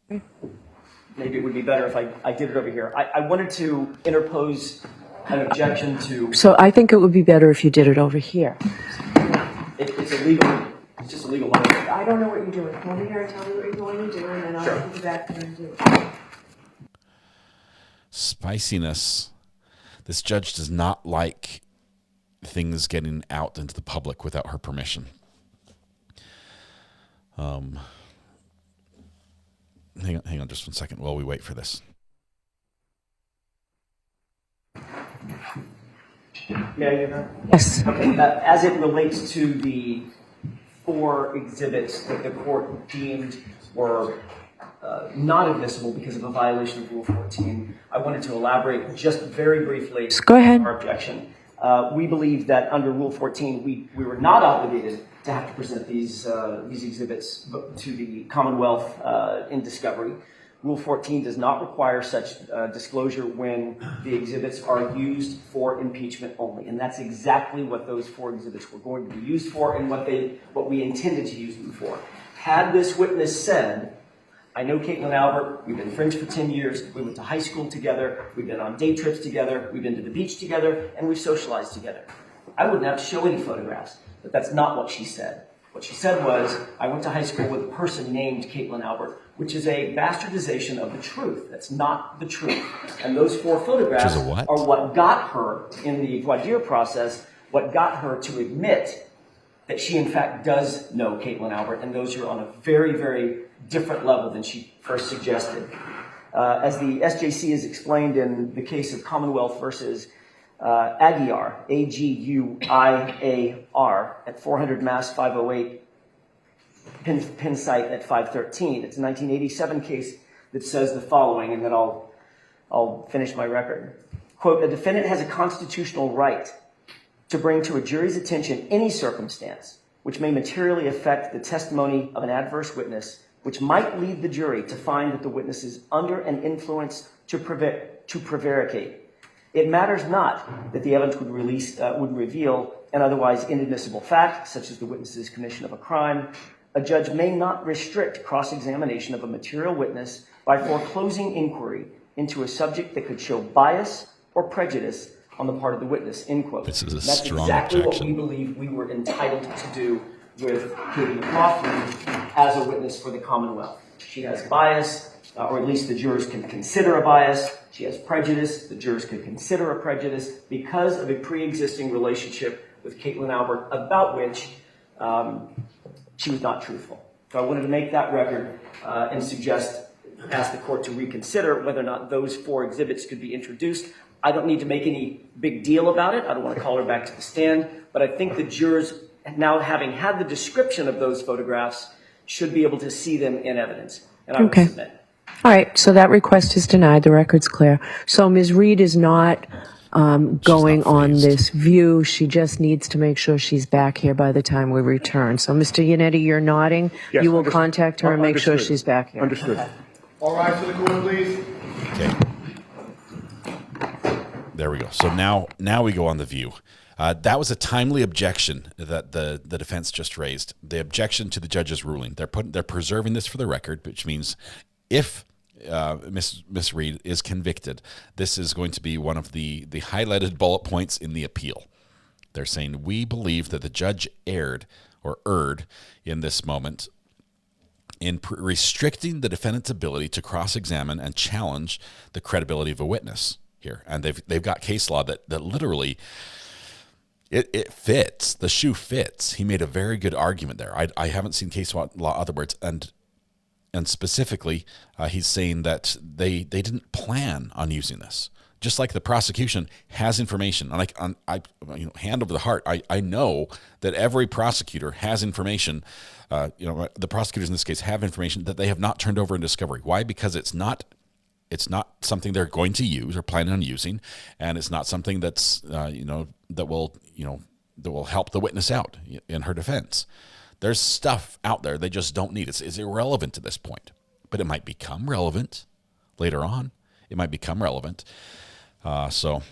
Maybe it would be better if I did it over here. I wanted to interpose an objection to. So I think it would be better if you did it over here. It's illegal. It's just illegal. I don't know what you're doing. Come over here and tell me what you're going to do, and then I'll be back there and do it. Spiciness. This judge does not like things getting out into the public without her permission. Hang on just 1 second while we wait for this. May I hear that? Yes. Okay. As it relates to the 4 exhibits that the court deemed were not admissible because of a violation of Rule 14, I wanted to elaborate just very briefly. Go ahead. Our objection. We believe that under Rule 14, we were not obligated to have to present these exhibits to the Commonwealth in discovery. Rule 14 does not require such disclosure when the exhibits are used for impeachment only, and that's exactly what those 4 exhibits were going to be used for, and what we intended to use them for. Had this witness said, I know Caitlin Albert, we've been friends for 10 years, we went to high school together, we've been on day trips together, we've been to the beach together, and we've socialized together, I wouldn't have to show any photographs. But that's not what she said. What she said was, I went to high school with a person named Caitlin Albert, which is a bastardization of the truth. That's not the truth. And those 4 photographs are what got her, in the voir dire process, what got her to admit that she in fact does know Caitlin Albert, and those are on a very, very different level than she first suggested. As the SJC is explained in the case of Commonwealth versus Aguiar, Aguiar, at 400 Mass 508, pin site at 513. It's a 1987 case that says the following, and then I'll finish my record. Quote, a defendant has a constitutional right to bring to a jury's attention any circumstance which may materially affect the testimony of an adverse witness, which might lead the jury to find that the witness is under an influence to prevaricate. It matters not that the evidence would reveal an otherwise inadmissible fact, such as the witness's commission of a crime. A judge may not restrict cross-examination of a material witness by foreclosing inquiry into a subject that could show bias or prejudice on the part of the witness, end quote. This is a That's strong exactly objection. what we believe we were entitled to do with Katie Proffer as a witness for the Commonwealth. She has bias, or at least the jurors can consider a bias. She has prejudice. The jurors can consider a prejudice because of a pre-existing relationship with Caitlin Albert, about which she was not truthful. So I wanted to make that record and ask the court to reconsider whether or not those 4 exhibits could be introduced. I don't need to make any big deal about it. I don't want to call her back to the stand. But I think the jurors, now having had the description of those photographs, should be able to see them in evidence. And I will submit. All right, so that request is denied. The record's clear. So Ms. Reed is not going on this view. She just needs to make sure she's back here by the time we return. So, Mr. Yannetti, you're nodding. Yes, you will contact her and make sure understood. she's back here. Understood. Okay. All right, to the court, please. Okay. There we go. So now we go on the view. That was a timely objection that the defense just raised. The objection to the judge's ruling. They're preserving this for the record, which means if Miss Reed is convicted, this is going to be one of the highlighted bullet points in the appeal. They're saying, we believe that the judge erred in this moment in restricting the defendant's ability to cross-examine and challenge the credibility of a witness here. And they've got case law that literally it fits. The shoe fits. He made a very good argument there. I haven't seen case law other words, and specifically, he's saying that they didn't plan on using this. Just like the prosecution has information, and hand over the heart, I know that every prosecutor has information. The prosecutors in this case have information that they have not turned over in discovery. Why? Because it's not something they're going to use or planning on using, and it's not something that's that will help the witness out in her defense. There's stuff out there they just don't need. It's irrelevant at this point, but it might become relevant later on. It might become relevant. So,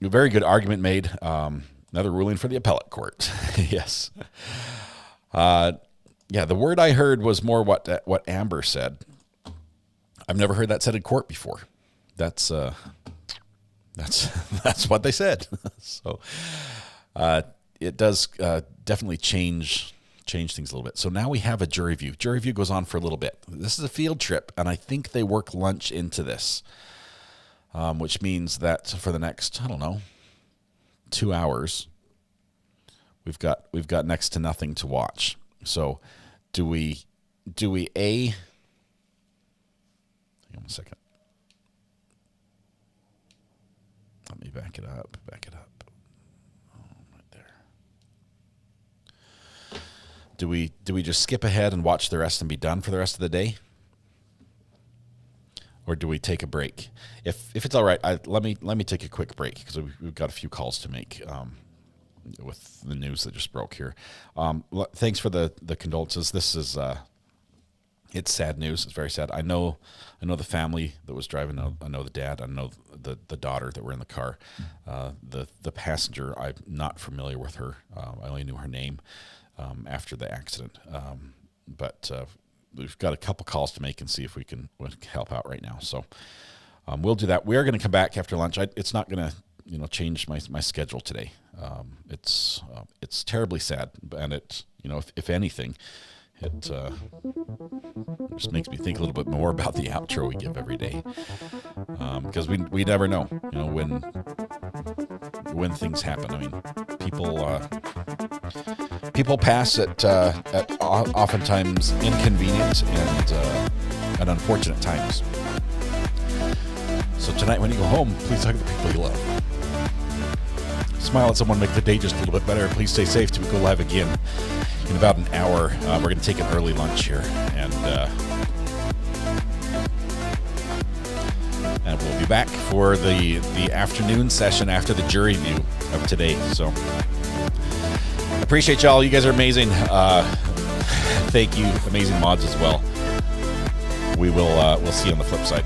a very good argument made. Another ruling for the appellate court. Yes. The word I heard was more what Amber said. I've never heard that said in court before. That's what they said. So, it does definitely change things a little bit. So now we have a jury view. Jury view goes on for a little bit. This is a field trip, and I think they work lunch into this. Which means that for the next, 2 hours, we've got next to nothing to watch. So do we hang on a second. Let me back it up. Oh, right there. Do we just skip ahead and watch the rest and be done for the rest of the day? Or do we take a break? If it's all right, let me take a quick break because we've got a few calls to make with the news that just broke here. Thanks for the condolences. This is it's sad news. It's very sad. I know the family that was driving. I know the dad. I know the daughter that were in the car. The passenger, I'm not familiar with her. I only knew her name after the accident. But we've got a couple calls to make and see if we can help out right now. So we'll do that. We are going to come back after lunch. It's not going to change my schedule today. It's terribly sad, and if anything, it just makes me think a little bit more about the outro we give every day, because we never know when things happen. I mean, people pass at oftentimes inconvenient and unfortunate times. So tonight when you go home, please hug the people you love. Smile at someone, make the day just a little bit better. Please stay safe till we go live again in about an hour. We're going to take an early lunch here, and we'll be back for the afternoon session after the jury view of today. So appreciate y'all. You guys are amazing. Thank you, amazing mods as well. We'll see you on the flip side.